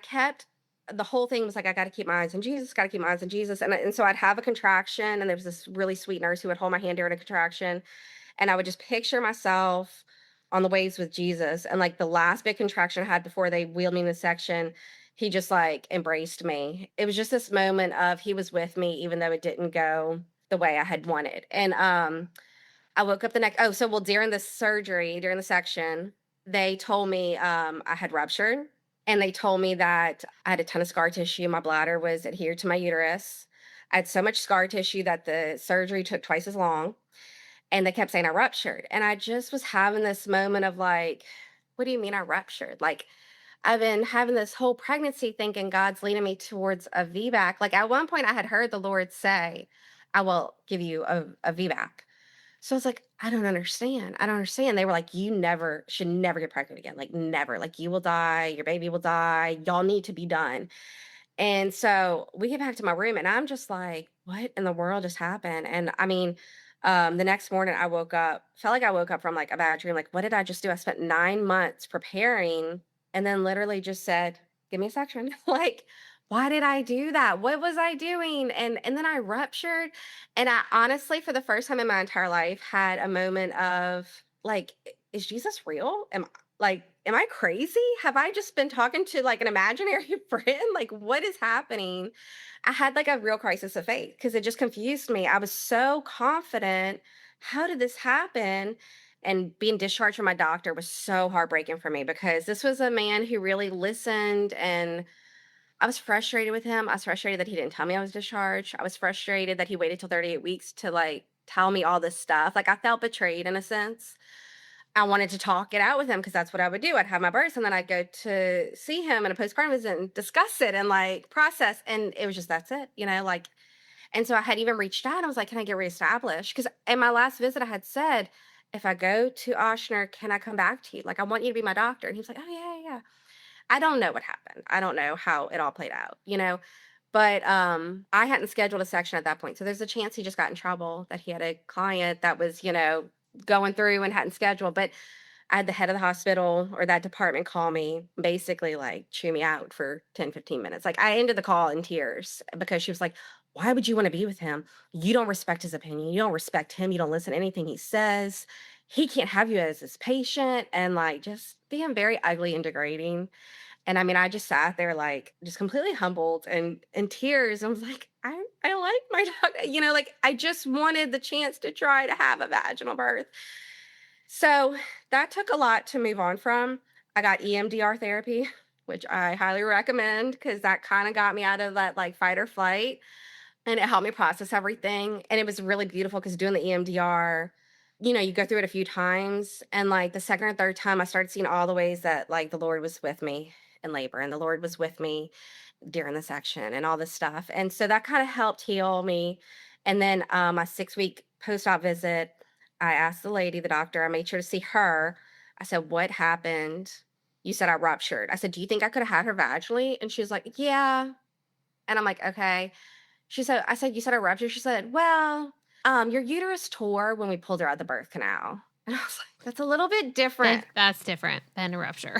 S1: the whole thing was like, I got to keep my eyes on Jesus, got to keep my eyes on Jesus. And so I'd have a contraction, and there was this really sweet nurse who would hold my hand during a contraction, and I would just picture myself on the waves with Jesus. And, like, the last big contraction I had before they wheeled me in the section, he just, like, embraced me. It was just this moment of he was with me, even though it didn't go the way I had wanted. And I woke up the next oh, so, well, during the surgery, during the section, they told me, I had ruptured, and they told me that I had a ton of scar tissue, my bladder was adhered to my uterus. I had so much scar tissue that the surgery took twice as long, and they kept saying I ruptured, and I just was having this moment of, like, "What do you mean I ruptured?" Like, I've been having this whole pregnancy thinking God's leading me towards a VBAC. Like, at one point, I had heard the Lord say, "I will give you a VBAC." So I was like, I don't understand. I don't understand. They were like, you never should never get pregnant again. Like, never. Like, you will die. Your baby will die. Y'all need to be done. And so we get back to my room, and I'm just like, what in the world just happened? And I mean, the next morning I woke up, felt like I woke up from, like, a bad dream. Like, what did I just do? I spent 9 months preparing, and then literally just said, give me a section. Like, why did I do that? What was I doing? And then I ruptured. And I honestly, for the first time in my entire life, had a moment of, like, is Jesus real? Am I crazy? Have I just been talking to, like, an imaginary friend? Like, what is happening? I had, like, a real crisis of faith because it just confused me. I was so confident. How did this happen? And being discharged from my doctor was so heartbreaking for me because this was a man who really listened, and I was frustrated with him. I was frustrated that he didn't tell me I was discharged. I was frustrated that he waited till 38 weeks to, like, tell me all this stuff. Like, I felt betrayed in a sense. I wanted to talk it out with him because that's what I would do. I'd have my births, and then I'd go to see him in a postpartum visit and discuss it and, like, process. And it was just, that's it, like. And so I had even reached out. I was like, can I get reestablished? Because in my last visit, I had said, if I go to Ochsner, can I come back to you? Like, I want you to be my doctor. And he was like, oh, yeah, yeah, yeah. I don't know what happened. I don't know how it all played out. But I hadn't scheduled a section at that point. So there's a chance he just got in trouble, that he had a client that was, going through and hadn't scheduled. But I had the head of the hospital or that department call me, basically, like, chew me out for 10, 15 minutes. Like, I ended the call in tears because she was like, why would you want to be with him? You don't respect his opinion. You don't respect him. You don't listen to anything he says. He can't have you as his patient, and, like, just being very ugly and degrading. And I mean, I just sat there, like, just completely humbled and in tears. I was like, I like my dog. Like, I just wanted the chance to try to have a vaginal birth. So that took a lot to move on from. I got EMDR therapy, which I highly recommend because that kind of got me out of that, like, fight or flight, and it helped me process everything. And it was really beautiful because doing the EMDR, you go through it a few times, and, like, the second or third time, I started seeing all the ways that, like, the Lord was with me in labor, and the Lord was with me during the section and all this stuff, and so that kinda helped heal me, and then, my 6-week post-op visit, I asked the lady, the doctor, I made sure to see her. I said, "What happened?" "You said I ruptured." I said, "Do you think I coulda had her vaginally?" And she was like, "Yeah." And I'm like, "Okay." I said, "You said I ruptured?" She said, "Well, your uterus tore when we pulled her out of the birth canal." And I was like, "That's a little bit different."
S2: That's different than a rupture.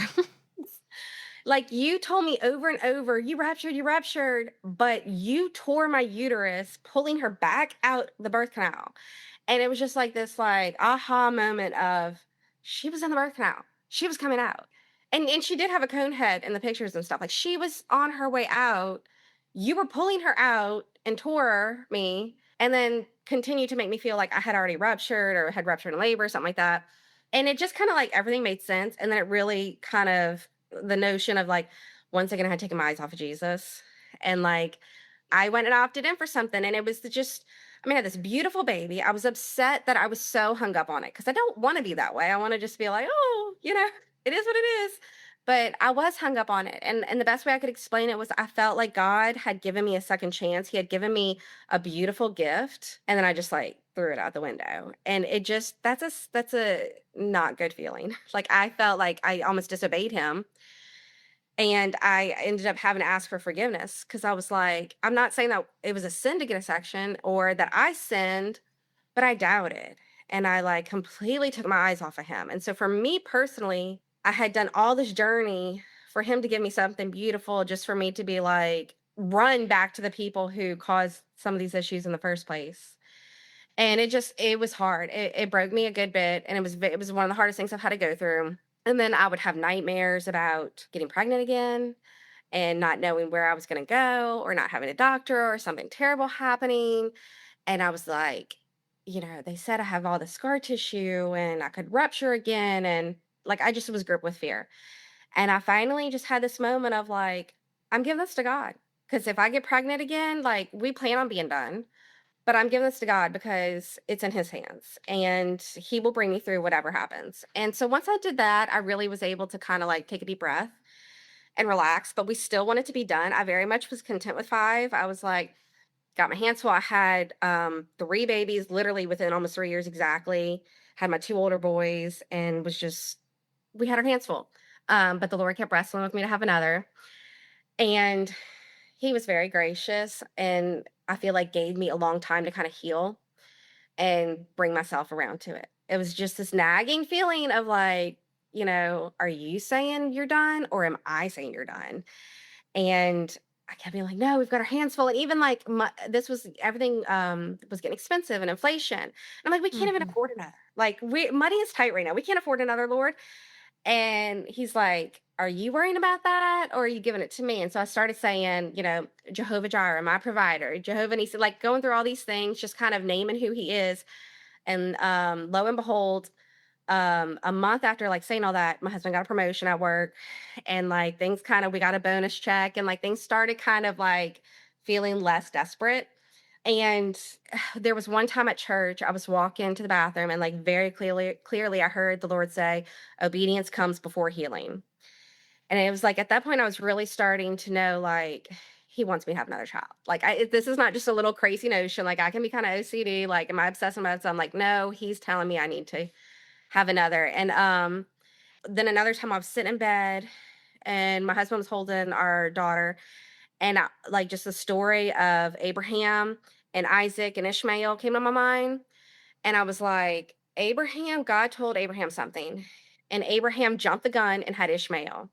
S1: Like, you told me over and over, you ruptured, but you tore my uterus, pulling her back out the birth canal." And it was just like this, like, aha moment of, she was in the birth canal. She was coming out. And she did have a cone head in the pictures and stuff. Like, she was on her way out. You were pulling her out and tore me, and then continued to make me feel like I had already ruptured or had ruptured in labor, something like that. And it just kind of like everything made sense. And then it really kind of, the notion of like, once again, I had taken my eyes off of Jesus. And like, I went and opted in for something. And it was just, I mean, I had this beautiful baby. I was upset that I was so hung up on it because I don't want to be that way. I want to just be like, oh, it is what it is. But I was hung up on it. And the best way I could explain it was I felt like God had given me a second chance. He had given me a beautiful gift. And then I just like threw it out the window. And it just, that's a not good feeling. Like, I felt like I almost disobeyed him, and I ended up having to ask for forgiveness because I was like, I'm not saying that it was a sin to get a section or that I sinned, but I doubted. And I like completely took my eyes off of him. And so for me personally, I had done all this journey for him to give me something beautiful, just for me to be like, run back to the people who caused some of these issues in the first place. And it was hard. It broke me a good bit. And it was one of the hardest things I've had to go through. And then I would have nightmares about getting pregnant again and not knowing where I was going to go, or not having a doctor, or something terrible happening. And I was like, they said I have all the scar tissue and I could rupture again. And like, I just was gripped with fear. And I finally just had this moment of like, I'm giving this to God. Because if I get pregnant again, like, we plan on being done, but I'm giving this to God because it's in his hands and he will bring me through whatever happens. And so once I did that, I really was able to kind of like take a deep breath and relax, but we still wanted to be done. I very much was content with 5. I was like, got my hands full. I had 3 babies literally within almost 3 years exactly. Had my 2 older boys, and was just, we had our hands full. But the Lord kept wrestling with me to have another. And he was very gracious, and I feel like gave me a long time to kind of heal and bring myself around to it. It was just this nagging feeling of like, are you saying you're done or am I saying you're done? And I kept being like, no, we've got our hands full. And even like, this was everything was getting expensive and inflation. And I'm like, we can't even
S2: Mhm.
S1: afford another. Like, money is tight right now. We can't afford another, Lord. And he's like, are you worrying about that or are you giving it to me? And so I started saying, Jehovah Jireh, my provider, Jehovah Nisi, like going through all these things, just kind of naming who he is. And lo and behold, a month after like saying all that, my husband got a promotion at work, and like things kind of, we got a bonus check, and like things started kind of like feeling less desperate. And there was one time at church, I was walking to the bathroom, and like very clearly I heard the Lord say, obedience comes before healing. And it was like at that point I was really starting to know, like, he wants me to have another child. Like, this is not just a little crazy notion. Like, I can be kind of OCD. Like, am I obsessing about it? So I'm like, no, he's telling me I need to have another. And then another time I was sitting in bed and my husband was holding our daughter, and like just the story of Abraham and Isaac and Ishmael came to my mind. And I was like, Abraham, God told Abraham something, and Abraham jumped the gun and had Ishmael.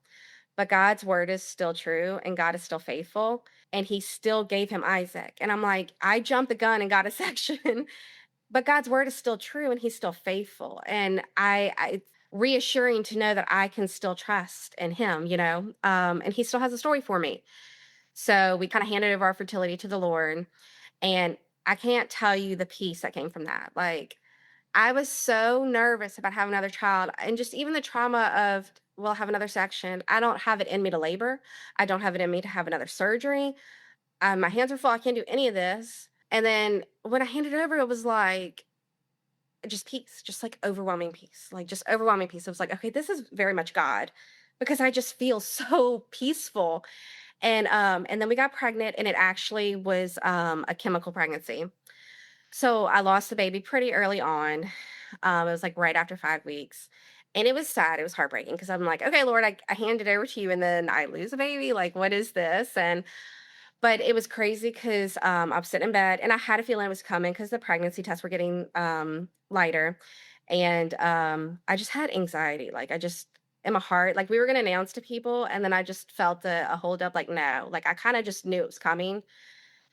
S1: But God's word is still true and God is still faithful. And he still gave him Isaac. And I'm like, I jumped the gun and got a section, but God's word is still true and he's still faithful. And it's reassuring to know that I can still trust in him, and he still has a story for me. So we kind of handed over our fertility to the Lord. And I can't tell you the peace that came from that. Like, I was so nervous about having another child, and just even the trauma of, well, have another section. I don't have it in me to labor. I don't have it in me to have another surgery. My hands are full. I can't do any of this. And then when I handed it over, it was like, just peace, just like overwhelming peace, like just overwhelming peace. I was like, okay, this is very much God because I just feel so peaceful. And then we got pregnant and it actually was a chemical pregnancy. So I lost the baby pretty early on. It was like right after 5 weeks. And it was sad. It was heartbreaking because I'm like, okay, Lord, I hand it over to you and then I lose a baby. Like, what is this? But it was crazy because I was sitting in bed and I had a feeling it was coming because the pregnancy tests were getting lighter. And I just had anxiety. Like, I just, in my heart, like we were going to announce to people. And then I just felt a hold up, like, no, like I kind of just knew it was coming.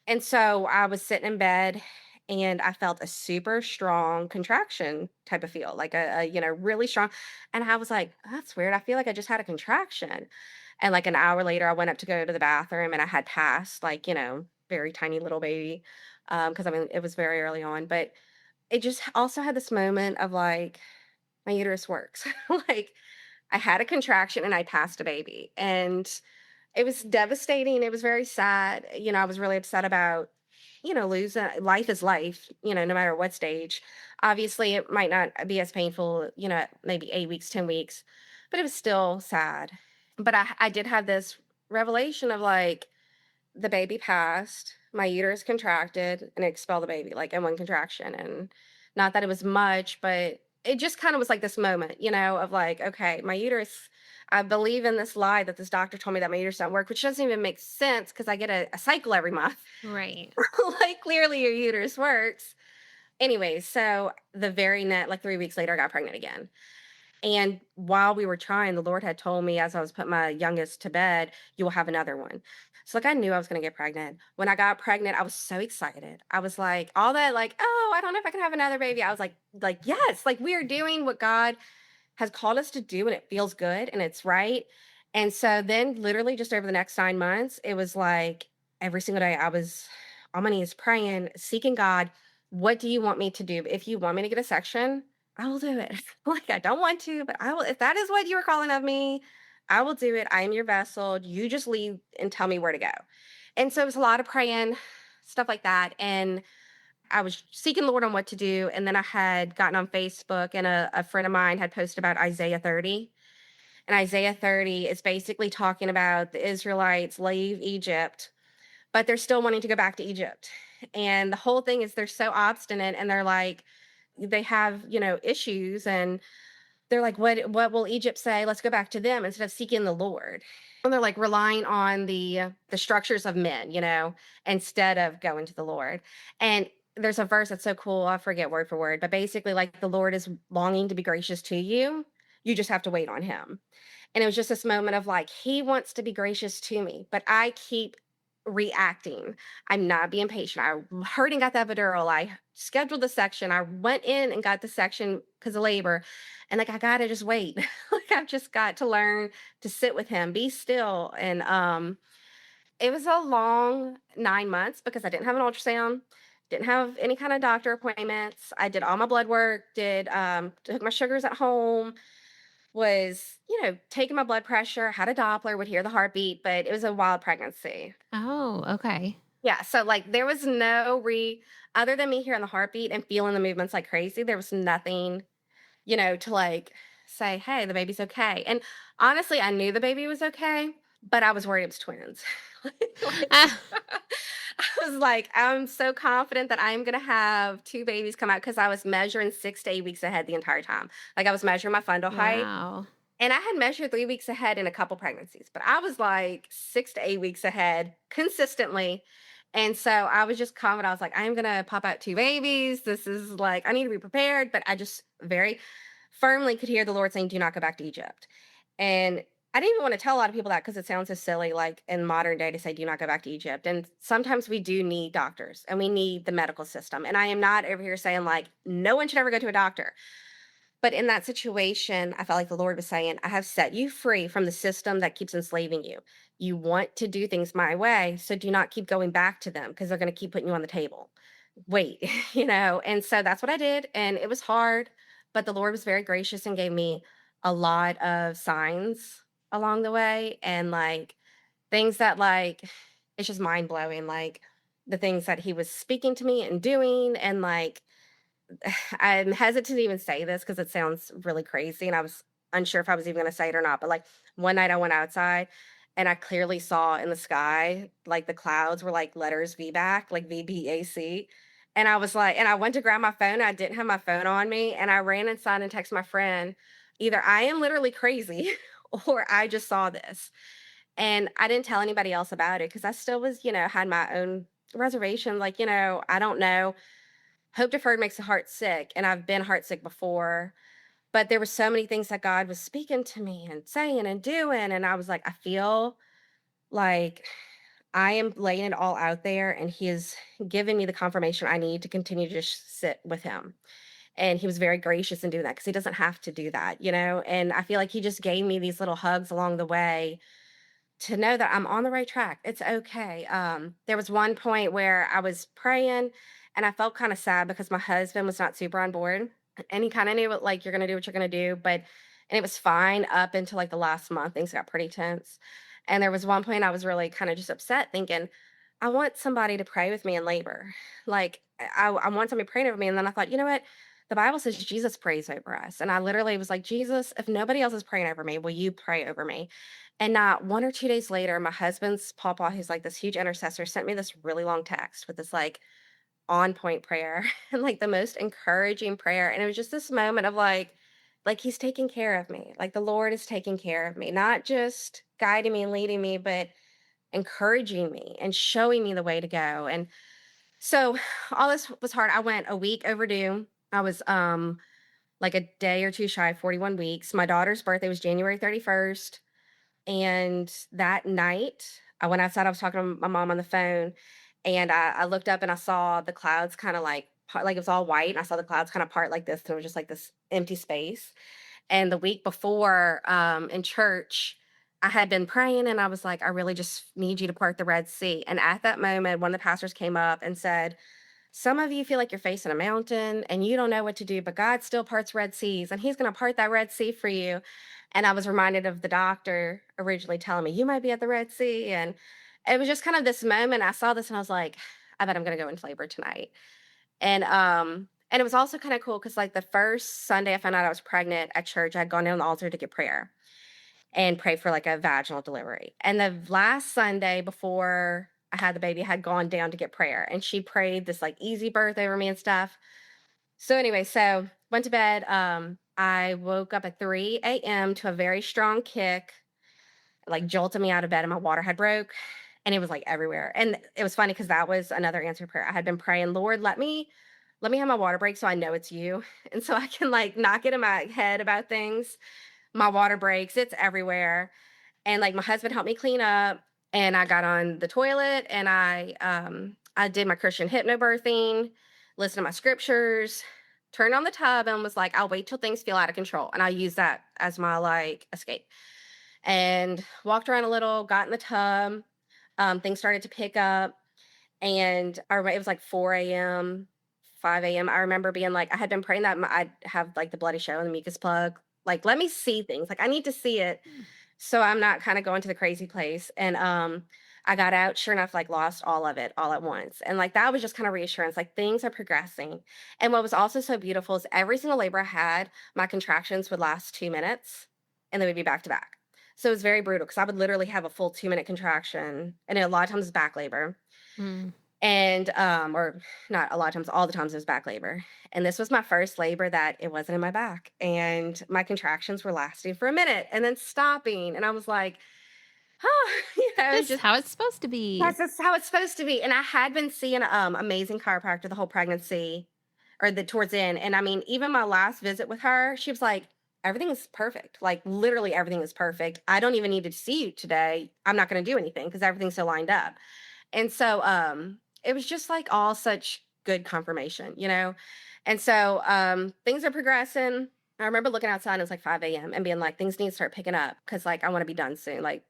S1: And so I was sitting in bed and I felt a super strong contraction type of feel, like really strong. And I was like, that's weird. I feel like I just had a contraction. And like an hour later, I went up to go to the bathroom and I had passed, like, very tiny little baby. Because I mean, it was very early on, but it just also had this moment of like, my uterus works. Like, I had a contraction and I passed a baby. And it was devastating, it was very sad, I was really upset about, losing life is life, no matter what stage. Obviously, it might not be as painful, at maybe 8 weeks, 10 weeks, but it was still sad. But I did have this revelation of, like, the baby passed, my uterus contracted, and expelled the baby, like, in one contraction, and not that it was much, but it just kinda was like this moment, of like, "Okay, my uterus." I believe in this lie that this doctor told me that my uterus don't work, which doesn't even make sense because I get a cycle every month.
S2: Right.
S1: Like, clearly your uterus works. Anyways, so the very net like, 3 weeks later, I got pregnant again. And while we were trying, the Lord had told me as I was putting my youngest to bed, "You will have another one." So, like, I knew I was gonna get pregnant. When I got pregnant, I was so excited. I was like, all that, like, "Oh, I don't know if I can have another baby." I was like, "Yes!" Like, we are doing what God has called us to do, and it feels good, and it's right. And so then literally just over the next 9 months, it was like every single day I was on my knees praying, seeking God, "What do you want me to do? If you want me to get a section, I will do it." Like, I don't want to, but I will. If that is what you are calling of me, I will do it. I am your vessel. You just lead and tell me where to go. And so it was a lot of praying, stuff like that. And I was seeking the Lord on what to do. And then I had gotten on Facebook and a friend of mine had posted about Isaiah 30. And Isaiah 30 is basically talking about the Israelites leave Egypt, but they're still wanting to go back to Egypt. And the whole thing is they're so obstinate and they're like, they have, issues and they're like, what will Egypt say? Let's go back to them instead of seeking the Lord. And they're like relying on the structures of men, instead of going to the Lord. And there's a verse that's so cool. I forget word for word, but basically like the Lord is longing to be gracious to you. You just have to wait on him. And it was just this moment of like, he wants to be gracious to me, but I keep reacting. I'm not being patient. I heard and got the epidural. I scheduled the section. I went in and got the section because of labor. And like, I got to just wait. Like, I've just got to learn to sit with him, be still. And it was a long 9 months because I didn't have an ultrasound, didn't have any kind of doctor appointments. I did all my blood work, took my sugars at home, was, taking my blood pressure, had a Doppler, would hear the heartbeat, but it was a wild pregnancy.
S2: Oh, okay.
S1: Yeah, so, like, there was no other than me hearing the heartbeat and feeling the movements like crazy, there was nothing, to, like, say, "Hey, the baby's okay." And honestly, I knew the baby was okay, but I was worried it was twins. Like,
S2: Ah,
S1: I was like, "I'm so confident that I'm gonna have 2 babies come out because I was measuring 6 to 8 weeks ahead the entire time. Like, I was measuring my fundal height.
S2: wow.
S1: And I had measured 3 weeks ahead in a couple pregnancies, but I was like 6 to 8 weeks ahead consistently. And so I was just confident. I was like, I'm gonna pop out 2 babies. This is like, I need to be prepared. But I just very firmly could hear the Lord saying, "Do not go back to Egypt." And I didn't even want to tell a lot of people that because it sounds so silly, like in modern day to say, "Do not go back to Egypt." And sometimes we do need doctors and we need the medical system. And I am not over here saying like no one should ever go to a doctor. But in that situation, I felt like the Lord was saying, "I have set you free from the system that keeps enslaving you. You want to do things my way, so do not keep going back to them because they're going to keep putting you on the table. Wait." And so that's what I did. And it was hard, but the Lord was very gracious and gave me a lot of signs along the way and like things that, like, it's just mind blowing. Like the things that He was speaking to me and doing, and like I'm hesitant to even say this because it sounds really crazy, and I was unsure if I was even gonna say it or not, but, like, one night I went outside, and I clearly saw in the sky, like, the clouds were, like, letters VBAC, like VBAC, and I was like and I went to grab my phone, I didn't have my phone on me, and I ran inside and texted my friend, either I am literally crazy or I just saw this, and I didn't tell anybody else about it because I still was, had my own reservation, like, I don't know. Hope deferred makes the heart sick, and I've been heartsick before, but there were so many things that God was speaking to me and saying and doing, and I was like, I feel like I am laying it all out there, and He is giving me the confirmation I need to continue to just sit with Him. And He was very gracious in doing that because He doesn't have to do that, And I feel like He just gave me these little hugs along the way to know that I'm on the right track. It's okay. There was one point where I was praying and I felt kind of sad because my husband was not super on board. And he kind of knew what, like, you're going to do what you're going to do. And it was fine up until like the last month. Things got pretty tense. And there was one point I was really kind of just upset thinking, I want somebody to pray with me in labor. Like, I want somebody praying over me. And then I thought, you know what? The Bible says Jesus prays over us. And I literally was like, Jesus, if nobody else is praying over me, will you pray over me? And not 1 or 2 days later, my husband's papa, who's like this huge intercessor, sent me this really long text with this like on point prayer and like the most encouraging prayer. And it was just this moment of like he's taking care of me. Like the Lord is taking care of me, not just guiding me and leading me, but encouraging me and showing me the way to go. And so all this was hard. I went a week overdue. I was like a day or two shy of 41 weeks. My daughter's birthday was January 31st. And that night, I went outside, I was talking to my mom on the phone, and I looked up and I saw the clouds kinda like part like it was all white, and I saw the clouds kinda part like this, and it was just like this empty space. And the week before, in church, I had been praying and I was like, "I really just need you to part the Red Sea." And at that moment, one of the pastors came up and said, some of you feel like you're facing a mountain and you don't know what to do, but God still parts Red Seas and He's going to part that Red Sea for you. And I was reminded of the doctor originally telling me, you might be at the Red Sea. And it was just kind of this moment. I saw this and I was like, I bet I'm going to go into labor tonight. And it was also kind of cool because like the first Sunday I found out I was pregnant at church, I had gone down the altar to get prayer and pray for like a vaginal delivery. And the last Sunday before I had the baby, I had gone down to get prayer and she prayed this like easy birth over me and stuff. So anyway, so went to bed. I woke up at 3 a.m. to a very strong kick, like jolted me out of bed and my water had broke and it was like everywhere. And it was funny because that was another answered prayer. I had been praying, Lord, let me have my water break so I know it's you. And so I can like not get in my head about things. My water breaks, it's everywhere. And, like, my husband helped me clean up, and I got on the toilet, and I did my Christian hypnobirthing, listened to my scriptures, turned on the tub, and was like, "I'll wait till things feel out of control," and I use that as my, like, escape. And walked around a little, got in the tub, things started to pick up, and I remember it was, like, 4 a.m., 5 a.m. I remember being like I had been praying that I'd have, like, the bloody show and the mucus plug, like, let me see things, like, I need to see it
S2: Mm.
S1: so I'm not kinda going to the crazy place, and, I got out, sure enough, like, lost all of it all at once, and, like, that was just kinda reassurance, like, things are progressing, and what was also so beautiful is every single labor I had, my contractions would last 2 minutes, and they would be back to back. So it was very brutal because I would literally have a full 2-minute contraction, and a lot of times it's back labor,
S2: Mm.
S1: and, or not a lot of times, all the times it was back labor, and this was my first labor that it wasn't in my back, and my contractions were lasting for a minute and then stopping, and I was like, "Huh,"
S2: This is
S1: just
S2: how it's supposed to be.
S1: that's just how it's supposed to be, and I had been seeing, amazing chiropractor the whole pregnancy or the towards the end, and I mean, even my last visit with her, she was like, "Everything is perfect, like, literally everything is perfect. I don't even need to see you today. I'm not gonna do anything because everything's so lined up." And so, it was just like all such good confirmation, you know? And so, things are progressing. I remember looking outside, it was like 5 a.m. and being like, things need to start picking up because, like, I want to be done soon. Like,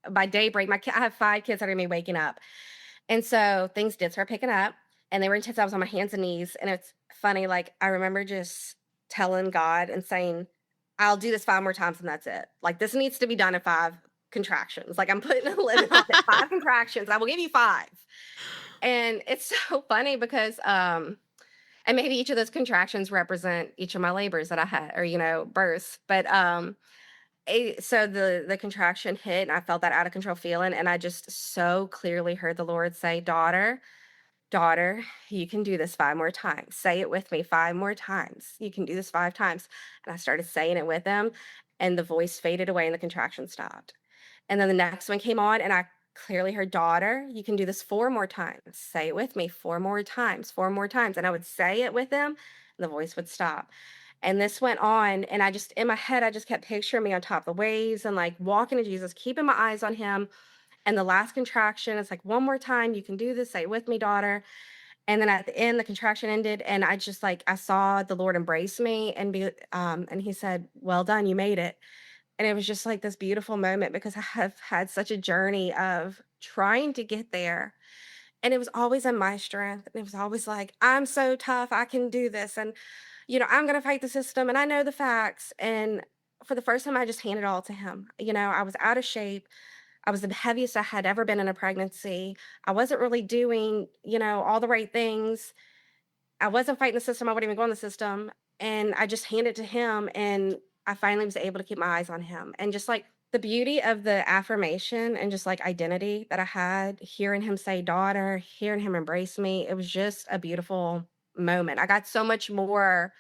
S1: by daybreak, I have 5 kids that are gonna be waking up. And so things did start picking up and they were intense. I was on my hands and knees. And it's funny, like, I remember just telling God and saying, I'll do this 5 more times and that's it. Like, this needs to be done in 5 contractions. Like, I'm putting a limit on it. 5 contractions. I will give you 5. And it's so funny because And maybe each of those contractions represent each of my labors that I had, or, births. But so the contraction hit, and I felt that out of control feeling, and I just so clearly heard the Lord say, "Daughter, daughter, you can do this 5 more times. Say it with me 5 more times. You can do this 5 times." And I started saying it with him, and the voice faded away and the contraction stopped. And then the next one came on, and I clearly heard, "Daughter, you can do this 4 more times. Say it with me 4 more times, 4 more times." And I would say it with him, and the voice would stop. And this went on, and I just, in my head, I just kept picturing me on top of the waves and like walking to Jesus, keeping my eyes on him. And the last contraction, it's like, "One more time, you can do this. Say it with me, daughter." And then at the end, the contraction ended, and I just like I saw the Lord embrace me and he said, "Well done, you made it." And it was just like this beautiful moment because I have had such a journey of trying to get there. And it was always in my strength. And it was always like, "I'm so tough, I can do this. And, I'm going to fight the system and I know the facts." And for the first time, I just handed it all to him. I was out of shape. I was the heaviest I had ever been in a pregnancy. I wasn't really doing, all the right things. I wasn't fighting the system. I wouldn't even go in the system. And I just handed it to him. And I finally was able to keep my eyes on him. And just like the beauty of the affirmation and just like identity that I had, hearing him say daughter, hearing him embrace me, it was just a beautiful moment. I got so much more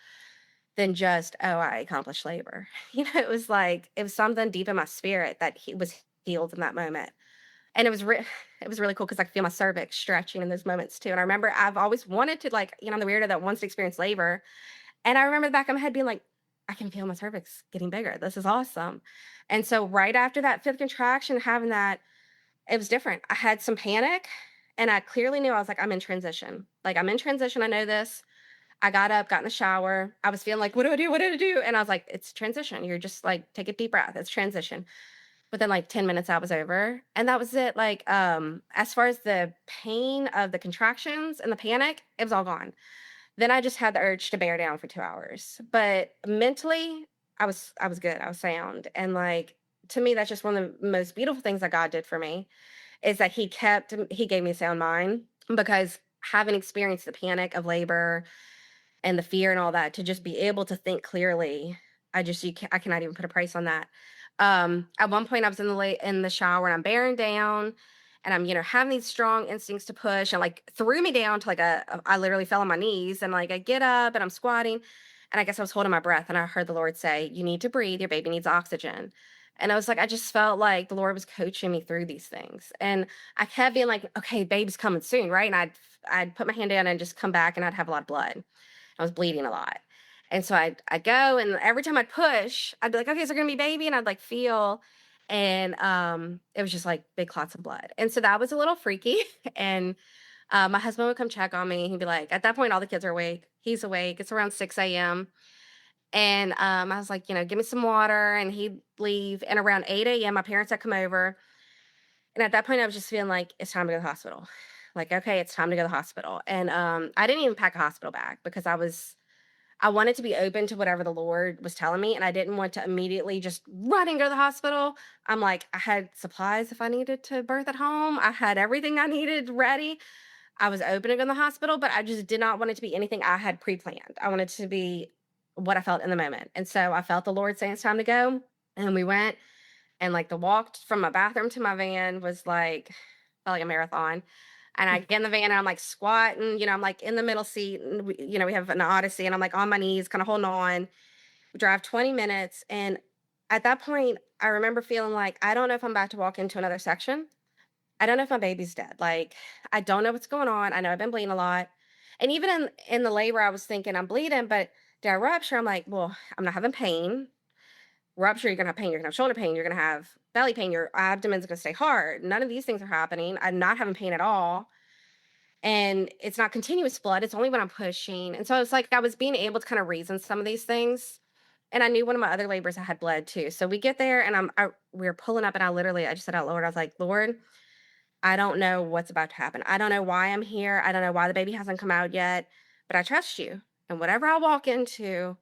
S1: than just, oh, I accomplished labor. It was something deep in my spirit that he was healed in that moment. And it was really cool because I could feel my cervix stretching in those moments too. And I remember I've always wanted to, like, I'm the weirdo that wants to experience labor. And I remember the back of my head being like, "I can feel my cervix getting bigger. This is awesome." And so right after that 5th contraction, having that, it was different. I had some panic, and I clearly knew, I was like, "I'm in transition. Like, I'm in transition. I know this." I got up, got in the shower. I was feeling like, "What do I do? What do I do?" And I was like, "It's transition. You're just like, take a deep breath. It's transition." Within, like, 10 minutes, I was over, and that was it. Like, as far as the pain of the contractions and the panic, it was all gone. Then I just had the urge to bear down for 2 hours, but mentally, I was good, I was sound, and, like, to me, that's just one of the most beautiful things that God did for me, is that he gave me a sound mind, because having experienced the panic of labor and the fear and all that, to just be able to think clearly, I cannot even put a price on that. At one point I was in the shower, and I'm bearing down, and I'm, having these strong instincts to push, and like threw me down to like I literally fell on my knees, and like I get up and I'm squatting, and I guess I was holding my breath, and I heard the Lord say, "You need to breathe, your baby needs oxygen." And I was like, I just felt like the Lord was coaching me through these things. And I kept being like, "Okay, baby's coming soon," right? And I'd put my hand down and just come back, and I'd have a lot of blood. I was bleeding a lot. And so I'd go, and every time I'd push, I'd be like, "Okay, is there gonna be baby?" And I'd like feel, and it was just like big clots of blood. And so that was a little freaky. And my husband would come check on me. He'd be like, at that point, all the kids are awake. He's awake. It's around 6 a.m. And I was like, "Give me some water." And he'd leave. And around 8 a.m., my parents had come over. And at that point, I was just feeling like it's time to go to the hospital. Like, okay, it's time to go to the hospital. And I didn't even pack a hospital bag because I wanted to be open to whatever the Lord was telling me, and I didn't want to immediately just run and go to the hospital. I'm like, I had supplies if I needed to birth at home. I had everything I needed ready. I was open to go to the hospital, but I just did not want it to be anything I had pre-planned. I wanted it to be what I felt in the moment. And so I felt the Lord saying it's time to go. And we went, and like the walk from my bathroom to my van was like, felt like a marathon. And I get in the van, and I'm like squatting, I'm like in the middle seat, and we have an Odyssey, and I'm like on my knees, kind of holding on. We drive 20 minutes. And at that point, I remember feeling like, I don't know if I'm about to walk into another section. I don't know if my baby's dead. Like, I don't know what's going on. I know I've been bleeding a lot. And even in the labor, I was thinking I'm bleeding, but did I rupture? I'm like, well, I'm not having pain. Rupture, you're gonna have pain, you're gonna have shoulder pain, you're gonna have belly pain, your abdomen's gonna stay hard. None of these things are happening. I'm not having pain at all. And it's not continuous blood, it's only when I'm pushing. And so it's like I was being able to kind of reason some of these things. And I knew one of my other labors I had bled too. So we get there, and we were pulling up, and I just said out Lord, I was like, "Lord, I don't know what's about to happen. I don't know why I'm here. I don't know why the baby hasn't come out yet, but I trust you. And whatever I walk into,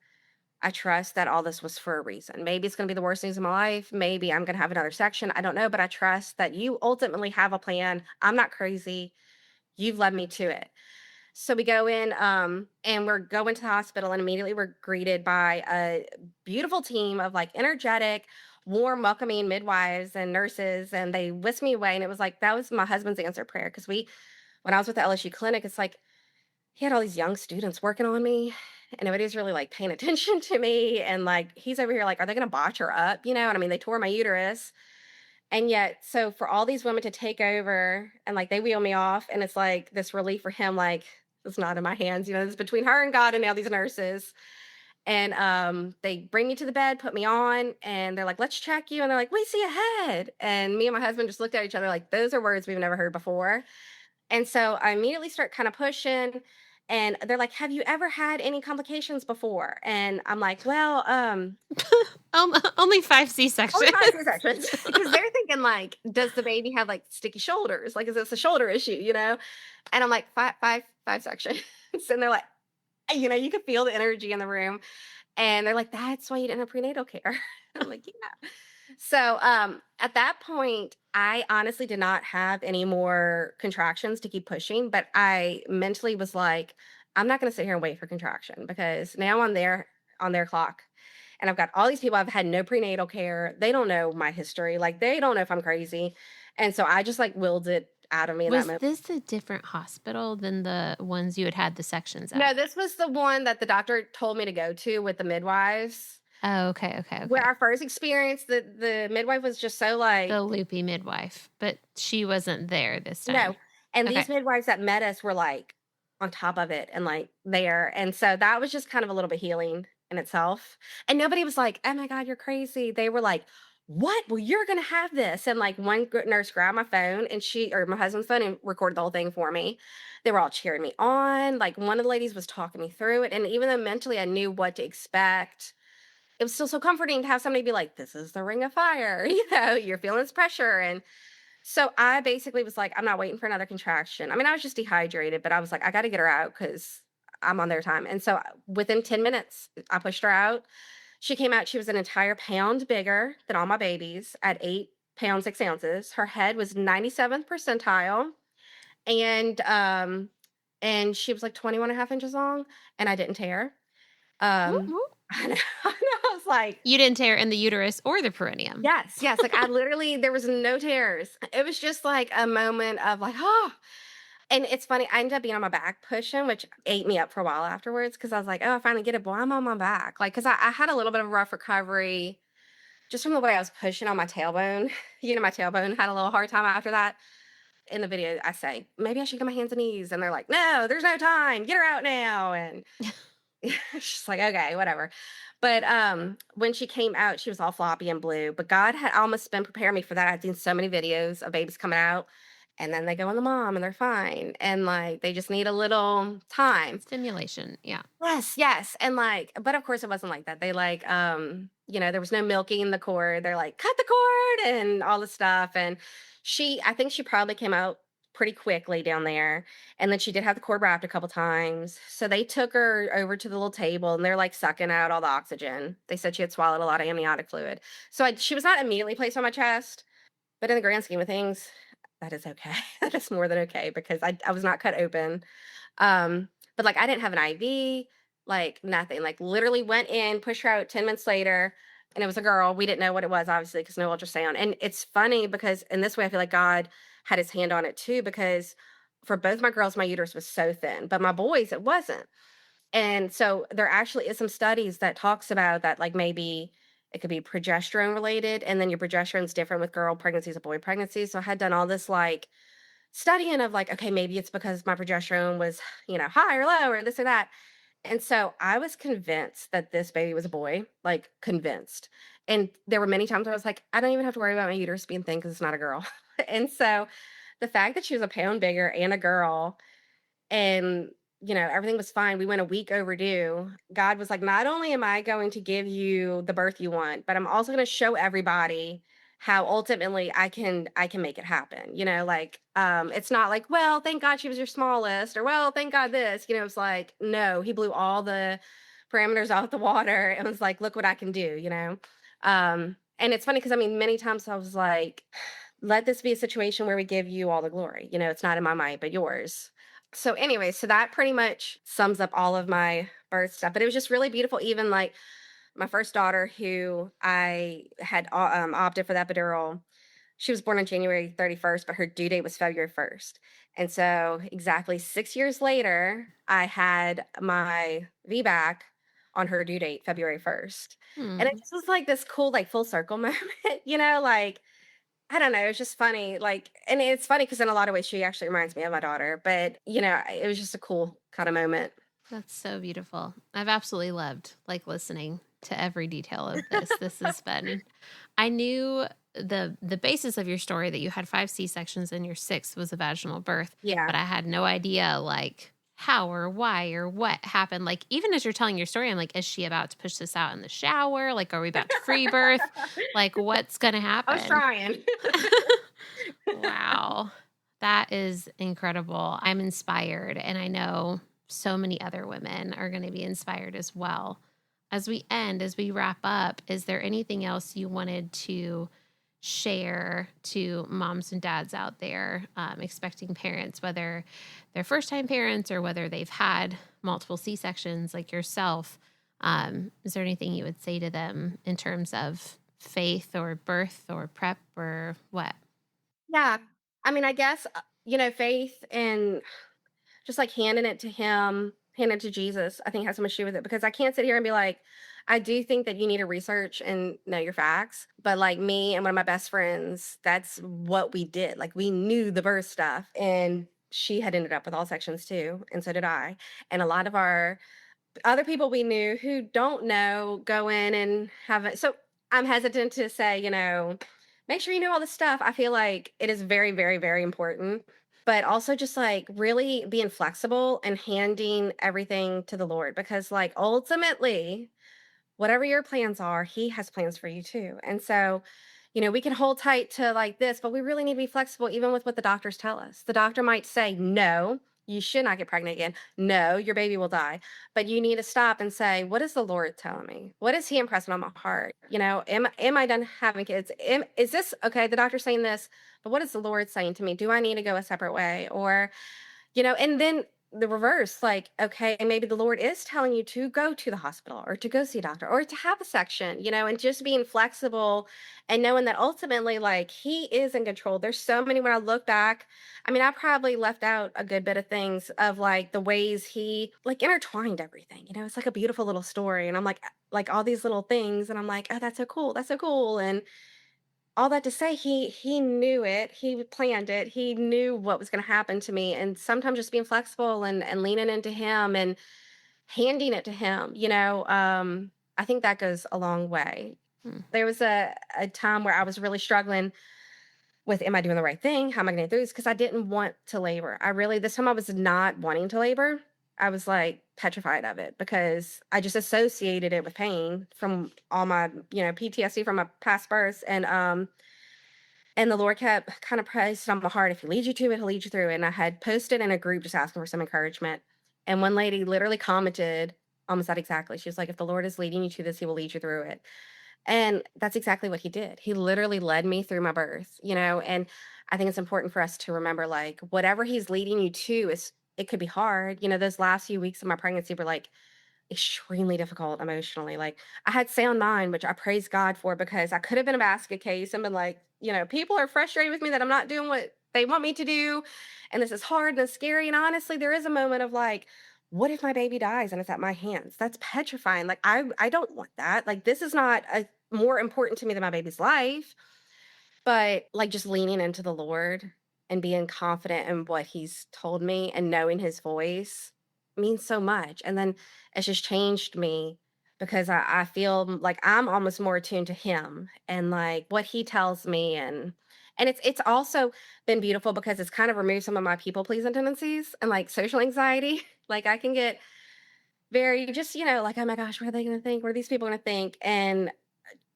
S1: I trust that all this was for a reason. Maybe it's going to be the worst news of my life. Maybe I'm going to have another section. I don't know, but I trust that you ultimately have a plan. I'm not crazy. You've led me to it." So we go in, and we're going to the hospital, and immediately we're greeted by a beautiful team of like energetic, warm, welcoming midwives and nurses, and they whisked me away. And it was like that was my husband's answer prayer because when I was with the LSU clinic, it's like he had all these young students working on me, and nobody's really like paying attention to me. And like he's over here, like, are they going to botch her up? And I mean, they tore my uterus, and yet, so for all these women to take over and like they wheel me off, and it's like this relief for him, like it's not in my hands, it's between her and God and now these nurses. And they bring me to the bed, put me on, and they're like, let's check you. And they're like, we see a head. And me and my husband just looked at each other like, those are words we've never heard before. And so I immediately start kind of pushing. And they're like, have you ever had any complications before? And I'm like, well,
S2: Only 5
S1: only
S2: C-sections.
S1: 5 C-sections, because they're thinking like, does the baby have like sticky shoulders? Like, is this a shoulder issue? And I'm like, five sections. And they're like, you could feel the energy in the room. And they're like, that's why you didn't have prenatal care. I'm like, yeah. So at that point, I honestly did not have any more contractions to keep pushing, but I mentally was like, I'm not going to sit here and wait for contraction because now I'm there on their clock. And I've got all these people, I've had no prenatal care. They don't know my history. Like, they don't know if I'm crazy. And so I just like willed it out of me in that
S2: Was
S1: moment.
S2: this a different hospital than the ones you had the sections at?
S1: No, this was the one that the doctor told me to go to with the midwives.
S2: Oh, okay, okay,
S1: Where
S2: okay.
S1: our first experience, the midwife was just so like,
S2: The loopy midwife, but she wasn't there this time.
S1: no. And
S2: Okay.
S1: these midwives that met us were like on top of it and like there. And so that was just kind of a little bit healing in itself. And nobody was like, oh my God, you're crazy. They were like, what? Well, you're going to have this. And like one nurse grabbed my phone and or my husband's phone and recorded the whole thing for me. They were all cheering me on. Like one of the ladies was talking me through it. And even though mentally I knew what to expect, it was still so comforting to have somebody be like, this is the ring of fire. You're feeling this pressure. And so I basically was like, I'm not waiting for another contraction. I mean, I was just dehydrated, but I was like, I got to get her out because I'm on their time. And so within 10 minutes, I pushed her out. She came out. She was an entire pound bigger than all my babies at 8 pounds, 6 ounces. Her head was 97th percentile. And, she was like 21 and a half inches long, and I didn't tear.
S2: Whoop,
S1: Um,
S2: whoop.
S1: I know, I was like,
S2: You didn't tear in the uterus or the perineum.
S1: yes, yes, like, I literally there was no tears. It was just, like, a moment of, like, "Oh," and it's funny, I ended up being on my back pushing, which ate me up for a while afterwards because I was like, "Oh, I finally get it, boy, I'm on my back." Like, because I had a little bit of a rough recovery just from the way I was pushing on my tailbone. My tailbone had a little hard time after that. In the video, I say, "Maybe I should get on my hands and knees," and they're like, "No, there's no time. Get her out now," and she's like, okay, whatever. But when she came out, she was all floppy and blue. But God had almost been preparing me for that. I'd seen so many videos of babies coming out and then they go in the mom and they're fine. And like they just need a little time.
S2: Stimulation, yeah.
S1: Yes, yes. And like, but of course it wasn't like that. They like there was no milking the cord. They're like, cut the cord and all this stuff. And I think she probably came out pretty quickly down there. And then she did have the cord wrapped a couple times. So they took her over to the little table and they're like sucking out all the oxygen. They said she had swallowed a lot of amniotic fluid. So she was not immediately placed on my chest, but in the grand scheme of things, that is okay. That is more than okay because I was not cut open. But like I didn't have an IV, like nothing. Like literally went in, pushed her out 10 minutes later, and it was a girl. We didn't know what it was, obviously, because no ultrasound. And it's funny because in this way, I feel like God had his hand on it too, because for both my girls, my uterus was so thin, but my boys, it wasn't. And so there actually is some studies that talks about that, like maybe it could be progesterone related, and then your progesterone's different with girl pregnancies and boy pregnancies. So I had done all this like studying of like, okay, maybe it's because my progesterone was, high or low or this or that. And so I was convinced that this baby was a boy, like convinced. And there were many times where I was like, I don't even have to worry about my uterus being thin because it's not a girl. And so the fact that she was a pound bigger and a girl and everything was fine. We went a week overdue. God was like, not only am I going to give you the birth you want, but I'm also going to show everybody how ultimately I can make it happen. Like it's not like, well, thank God she was your smallest, or well, thank God this. It's like, no, he blew all the parameters out the water and was like, look what I can do. And it's funny because I mean, many times I was like, let this be a situation where we give you all the glory. It's not in my might, but yours. So anyway, so that pretty much sums up all of my birth stuff. But it was just really beautiful. Even like my first daughter, who I had opted for the epidural, she was born on January 31st, but her due date was February 1st. And so exactly 6 years later, I had my VBAC on her due date, February 1st. And it
S2: Hmm.
S1: just was like this cool, like full circle moment, like I don't know, it's just funny, like and it's funny because in a lot of ways, she actually reminds me of my daughter, but, it was just a cool kinda moment.
S2: That's so beautiful. I've absolutely loved like listening to every detail of this. This has been I knew the basis of your story that you had 5 C-sections and your 6th was a vaginal birth,
S1: Yeah.
S2: but I had no idea like how or why or what happened. Like even as you're telling your story, I'm like, is she about to push this out in the shower? Like, are we about to free birth? Like, what's gonna
S1: I was
S2: happen?
S1: trying.
S2: Wow. That is incredible. I'm inspired, and I know so many other women are going to be inspired as well. As we wrap up, is there anything else you wanted to share to moms and dads out there, expecting parents, whether they're first time parents or whether they've had multiple C-sections like yourself? Is there anything you would say to them in terms of faith or birth or prep or what?
S1: Yeah. I mean, I guess, faith and just, like, handing it to him, handing it to Jesus, I think has so much to do with it because I can't sit here and be like, I do think that you need to research and know your facts, but, like, me and one of my best friends, that's what we did, like, we knew the birth stuff, and she had ended up with all sections too, and so did I, and a lot of our other people we knew who don't know go in and have it. So I'm hesitant to say, make sure you know all this stuff. I feel like it is very, very, very important. But also just like really being flexible and handing everything to the Lord because, like, ultimately, whatever your plans are, he has plans for you too. And so, we can hold tight to like this, but we really need to be flexible even with what the doctors tell us. The doctor might say, no, you should not get pregnant again. No, your baby will die. But you need to stop and say, what is the Lord telling me? What is he impressing on my heart? Am I done having kids? Is this okay? The doctor's saying this, but what is the Lord saying to me? Do I need to go a separate way? Or and then the reverse, like, okay, maybe the Lord is telling you to go to the hospital or to go see a doctor or to have a section, and just being flexible and knowing that ultimately, like, He is in control. There's so many when I look back. I mean, I probably left out a good bit of things of like the ways He like intertwined everything. It's like a beautiful little story. And I'm like all these little things, and I'm like, oh, that's so cool. That's so cool. And all that to say, he knew it, he planned it, he knew what was gonna happen to me, and sometimes just being flexible and leaning into him and handing it to him, I think that goes a long way.
S2: Hmm.
S1: There was a time where I was really struggling with, "Am I doing the right thing? How am I gonna get through this?" Because I didn't want to labor. I really this time I was not wanting to labor. I was, like, petrified of it because I just associated it with pain from all my, PTSD from my past births, and the Lord kept kind of pressing on my heart, if he leads you to it, he'll lead you through it. And I had posted in a group just asking for some encouragement. And one lady literally commented almost that exactly. She was like, if the Lord is leading you to this, he will lead you through it. And that's exactly what he did. He literally led me through my birth, and I think it's important for us to remember like whatever he's leading you to is it could be hard. Those last few weeks of my pregnancy were like extremely difficult emotionally. Like, I had sound mind, which I praise God for because I could have been a basket case and been like, people are frustrated with me that I'm not doing what they want me to do. And this is hard and it's scary. And honestly, there is a moment of like, what if my baby dies and it's at my hands? That's petrifying. Like, I don't want that. Like, this is not more important to me than my baby's life. But, like, just leaning into the Lord and being confident in what He's told me and knowing His voice means so much, and then it's just changed me because I feel like I'm almost more attuned to Him and, like, what He tells me, and it's also been beautiful because it's kind of removed some of my people-pleasing tendencies and, like, social anxiety. Like, I can get very just, like, "Oh my gosh, what are they gonna think? What are these people gonna think?" And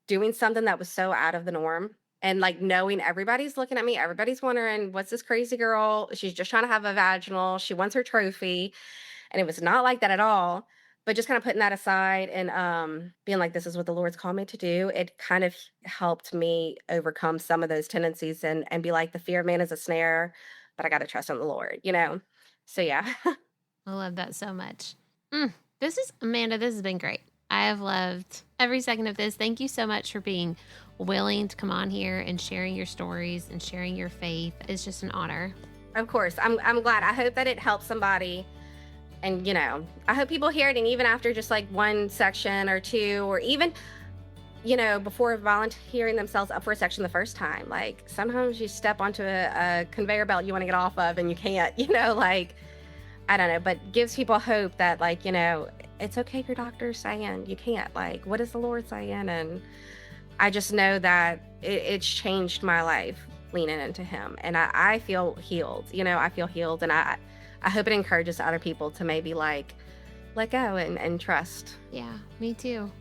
S1: doing something that was so out of the norm and, like, knowing everybody's looking at me, everybody's wondering, "What's this crazy girl? She's just trying to have a vaginal. She wants her trophy." And it was not like that at all. But just kinda putting that aside and, being like, "This is what the Lord's called me to do," it kind of helped me overcome some of those tendencies and be like, "The fear of man is a snare, but I gotta trust in the Lord," you know? So yeah.
S2: I love that so much. This is, Amanda, this has been great. I have loved every second of this. Thank you so much for being willing to come on here and sharing your stories and sharing your faith. It's just an honor.
S1: Of course. I'm glad. I hope that it helps somebody. And I hope people hear it, and even after just like one section or two, or even before volunteering themselves up for a section the first time. Like sometimes you step onto a conveyor belt you want to get off of and you can't, like, I don't know, but gives people hope that, like, it's okay if your doctor's saying you can't. Like, what is the Lord saying? And I just know that it's changed my life leaning into Him. And I feel healed. I feel healed. And I hope it encourages other people to maybe like let go and trust.
S2: Yeah, me too.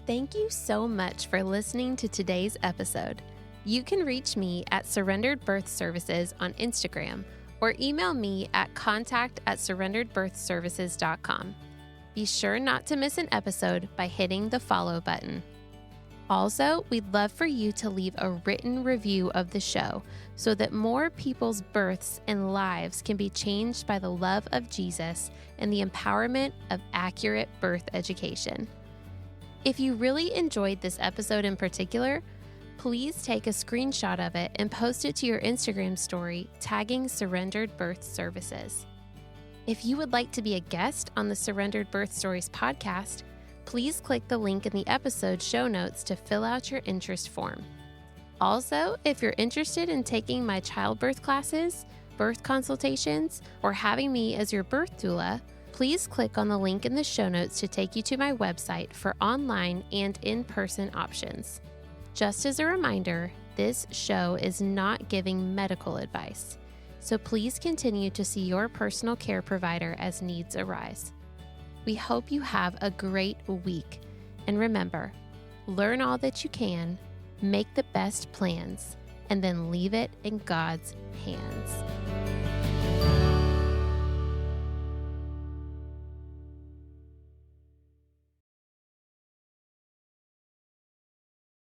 S2: Thank you so much for listening to today's episode. You can reach me at Surrendered Birth Services on Instagram or email me at contact@surrenderedbirthservices.com. Be sure not to miss an episode by hitting the follow button. Also, we'd love for you to leave a written review of the show so that more people's births and lives can be changed by the love of Jesus and the empowerment of accurate birth education. If you really enjoyed this episode in particular, please take a screenshot of it and post it to your Instagram story, tagging Surrendered Birth Services. If you would like to be a guest on the Surrendered Birth Stories podcast, please click the link in the episode show notes to fill out your interest form. Also, if you're interested in taking my childbirth classes, birth consultations, or having me as your birth doula, please click on the link in the show notes to take you to my website for online and in-person options. Just as a reminder, this show is not giving medical advice, so please continue to see your personal care provider as needs arise. We hope you have a great week, and remember, learn all that you can, make the best plans, and then leave it in God's hands.